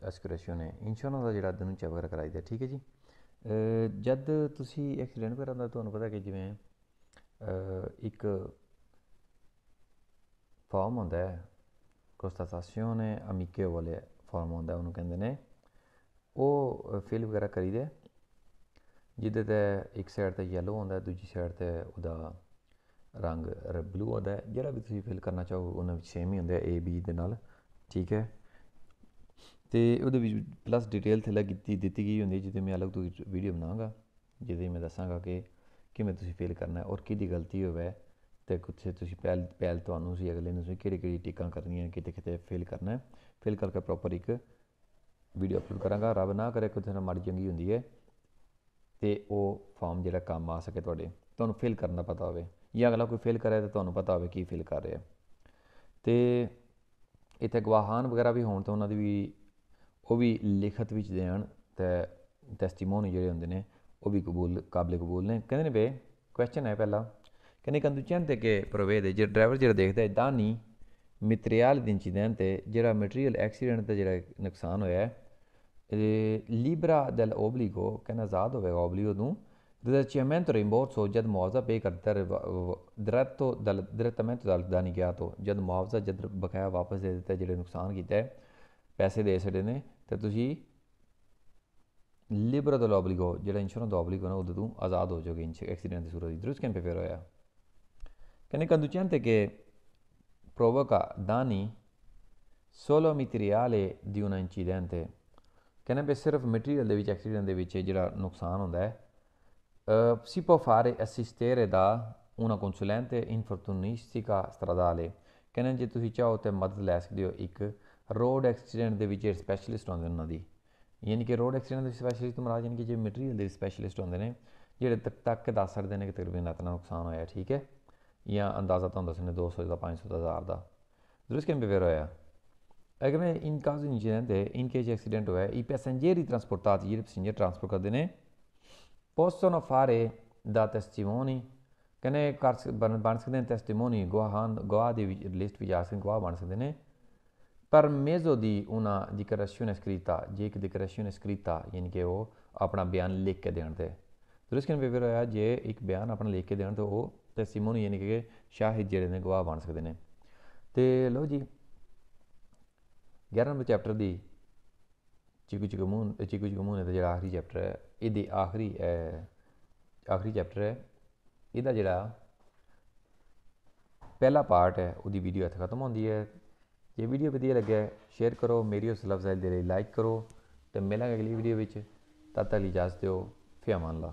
ਐਸਕੂਰੇਸ਼ਨ ਇੰਸ਼ੋਰੈਂਸ ਦਾ ਜਿਹੜਾ ਦਨੂਚਾ ਵਗੈਰਾ ਕਰਾਈ ਦਾ। ਠੀਕ ਹੈ ਜੀ, ਜਦ ਤੁਸੀਂ ਐਕਸੀਡੈਂਟ ਵਗੈਰਾ ਦਾ ਤੁਹਾਨੂੰ ਪਤਾ ਕਿ ਜਿਵੇਂ ਇੱਕ ਫਾਰਮ ਹੁੰਦਾ ਹੈ ਕੋਸਟਾਸਾਸੀਓਨੇ ਅਮੀਕੇਵਲੇ ਫਾਰਮ ਹੁੰਦਾ ਉਹਨੂੰ ਕਹਿੰਦੇ ਨੇ, ਉਹ ਫਿਲ ਵਗੈਰਾ ਕਰੀਦੇ ਜਿਹਦੇ 'ਤੇ ਇੱਕ ਸਾਈਡ 'ਤੇ ਯੈਲੋ ਹੁੰਦਾ, ਦੂਜੀ ਸਾਈਡ 'ਤੇ ਉਹਦਾ ਰੰਗ ਬਲੂ ਹੁੰਦਾ। ਜਿਹੜਾ ਵੀ ਤੁਸੀਂ ਫਿਲ ਕਰਨਾ ਚਾਹੋ ਉਹਨਾਂ ਵਿੱਚ ਸੇਮ ਹੀ ਹੁੰਦਾ A B ਦੇ ਨਾਲ। ਠੀਕ ਹੈ, ਅਤੇ ਉਹਦੇ ਵਿੱਚ ਪਲੱਸ ਡਿਟੇਲ ਥੱਲੇ ਦਿੱਤੀ ਗਈ ਹੁੰਦੀ ਜਿਹਦੇ ਮੈਂ ਅਲੱਗ ਤੋਂ ਵੀਡੀਓ ਬਣਾਵਾਂਗਾ, ਜਿਹਦੇ ਮੈਂ ਦੱਸਾਂਗਾ ਕਿ ਕਿਵੇਂ ਤੁਸੀਂ ਫਿਲ ਕਰਨਾ ਔਰ ਕਿਹਦੀ ਗਲਤੀ ਹੋਵੇ ਅਤੇ ਕੁਛ ਤੁਸੀਂ ਪਹਿਲ ਤੁਹਾਨੂੰ ਸੀ ਅਗਲੇ ਨੂੰ ਤੁਸੀਂ ਕਿਹੜੀ ਟਿੱਕਾਂ ਕਰਨੀਆਂ, ਕਿਤੇ ਫਿਲ ਕਰਨਾ। ਫਿਲ ਕਰਕੇ ਪ੍ਰੋਪਰ ਇੱਕ ਵੀਡੀਓ ਅਪਲੋਡ ਕਰਾਂਗਾ। ਰੱਬ ਨਾ ਕਰੇ ਕੋਈ ਤਰ੍ਹਾਂ ਮਾੜੀ ਚੰਗੀ ਹੁੰਦੀ ਹੈ ਅਤੇ ਉਹ ਫਾਰਮ ਜਿਹੜਾ ਕੰਮ ਆ ਸਕੇ ਤੁਹਾਨੂੰ ਫਿਲ ਕਰਨ ਦਾ ਪਤਾ ਹੋਵੇ, ਜਾਂ ਅਗਲਾ ਕੋਈ ਫਿਲ ਕਰੇ ਤਾਂ ਤੁਹਾਨੂੰ ਪਤਾ ਹੋਵੇ ਕੀ ਫਿਲ ਕਰ ਰਿਹਾ। ਅਤੇ ਇੱਥੇ ਗਵਾਹਾਨ ਵਗੈਰਾ ਵੀ ਹੋਣ ਤਾਂ ਉਹਨਾਂ ਦੀ ਵੀ ਉਹ ਵੀ ਲਿਖਤ ਵਿੱਚ ਦੇਣ ਅਤੇ ਟੈਸਟੀਮੋਨੀ ਜਿਹੜੇ ਹੁੰਦੇ ਨੇ ਉਹ ਵੀ ਕਾਬਲੇ ਕਬੂਲ ਨੇ। ਕਹਿੰਦੇ ਨੇ ਵੇ ਕੁਐਸਚਨ ਹੈ ਪਹਿਲਾ, ਕਹਿੰਦੇ ਕੰਦੂਚੈਂਤੇ che prevede ਜਿਹੜਾ ਡਰਾਈਵਰ ਜਿਹੜਾ ਦੇਖਦਾ ਹੈ ਦਾਨੀ ਮਟੀਰੀਅਲ ਦੀ ਇੰਸੀਡੈਂਟ ਜਿਹੜਾ ਮਟੀਰੀਅਲ ਐਕਸੀਡੈਂਟ ਦਾ ਜਿਹੜਾ ਨੁਕਸਾਨ ਹੋਇਆ ਹੈ ਲਿਬਰਾ del obbligo, ਕਹਿੰਦਾ ਆਜ਼ਾਦ ਹੋਵੇਗਾ ਓਬਲੀਗੋ ਨੂੰ risarcimento rimborso ਜਦ ਮੁਆਵਜ਼ਾ ਪੇ ਕਰਦਾ direttamente dal danificato, ਜਦ ਮੁਆਵਜ਼ਾ ਜਦ ਬਕਾਇਆ ਵਾਪਸ ਦੇ ਦਿੱਤਾ ਜਿਹੜੇ ਨੁਕਸਾਨ ਕੀਤਾ ਹੈ ਪੈਸੇ ਦੇ ਸਕਦੇ ਨੇ, ਤਾਂ ਤੁਸੀਂ ਲਿਬਰਾ del obbligo ਜਿਹੜਾ ਇੰਸ਼ੋਰੈਂਸ ਦਾ ਓਬਲੀਗੋ ਨਾ ਉਹਦੇ ਤੋਂ ਆਜ਼ਾਦ ਹੋ ਜਾਓਗੇ ਐਕਸੀਡੈਂਟ ਦੀ ਸੂਰਤ ਵਿੱਚ। ਦਰੁਸਤ ਕਿਵੇਂ ਫਿਰ ਹੋਇਆ? ਕਹਿੰਦੇ conducente che provoca danni solo materiale di un incidente, ਕਹਿੰਦੇ ਵੀ ਸਿਰਫ ਮਟੀਰੀਅਲ ਦੇ ਵਿੱਚ ਐਕਸੀਡੈਂਟ ਦੇ ਵਿੱਚ ਜਿਹੜਾ ਨੁਕਸਾਨ ਹੁੰਦਾ ਹੈ si può fare assistere da una consulente infortunistica stradale, ਕਹਿੰਦੇ ਜੇ ਤੁਸੀਂ ਚਾਹੋ ਤਾਂ ਮਦਦ ਲੈ ਸਕਦੇ ਹੋ ਇੱਕ ਰੋਡ ਐਕਸੀਡੈਂਟ ਦੇ ਵਿੱਚ ਸਪੈਸ਼ਲਿਸਟ ਹੁੰਦੇ ਨੇ ਉਹਨਾਂ ਦੀ, ਯਾਨੀ ਕਿ ਰੋਡ ਐਕਸੀਡੈਂਟ ਦੇ ਸਪੈਸ਼ਲਿਸਟ ਮਹਾਰਾਜ ਯਾਨੀ ਕਿ ਜੇ ਮਟੀਰੀਅਲ ਦੇ ਸਪੈਸ਼ਲਿਸਟ ਹੁੰਦੇ ਨੇ ਜਿਹੜੇ ਤੱਕ ਕੇ ਦੱਸ ਸਕਦੇ ਨੇ ਕਿ ਤਕਰੀਬਨ ਇਤਨਾ ਨੁਕਸਾਨ ਹੋਇਆ। ਠੀਕ ਹੈ, ਜਾਂ ਅੰਦਾਜ਼ਾ ਤੁਹਾਨੂੰ ਦੱਸਣੇ 200 ਦਾ 500 ਦਾ 1000 ਦਾ। ਦਰੁਸਤ ਕਿਵੇਂ ਫਿਰ ਹੋਇਆ? ਅਗਰ ਮੈਂ ਇਨ ਕਾਜ਼ ਇੰਸੀਡੈਂਟ ਇਨ ਕੇਸ ਐਕਸੀਡੈਂਟ ਹੋਇਆ i passeggeri trasportati ਜਿਹੜੇ ਪੈਸੇਂਜਰ ਟਰਾਂਸਪੋਰਟ ਕਰਦੇ ਨੇ possono fare da testimoni, ਕਹਿੰਦੇ ਬਣ ਸਕਦੇ ਨੇ ਟੈਸਟੀਮੋਨੀ, ਗਵਾਹ ਦੀ ਲਿਸਟ ਵਿੱਚ ਆ ਸਕਦੇ ਗਵਾਹ ਬਣ ਸਕਦੇ ਨੇ पर मेज़ो दी una dichiarazione scritta जे एक dichiarazione scritta यानी कि वो अपना बयान लिख के देन ते तो इसके पेपर होया जे एक बयान अपना लिख के देन तो वो testimony यानी कि शाहिद जेह्ड़े ने गवाह बन सकते हैं। तो लो जी 11 नंबर चैप्टर दी चीकू चिकू मून दा जेह्ड़ा आखरी चैप्टर है एह्दी आखरी चैप्टर है एह्दा जेह्ड़ा पहला पार्ट है उसकी वीडियो इत्थे खत्म होंदी है। जे वीडियो वधिया लगे शेयर करो, मेरी हौसला अफजाई दे लेई लाइक करो, तो मिलांगे अगली वीडियो विच। तद तक इजाज़त दो, फ़ी अमान अल्लाह।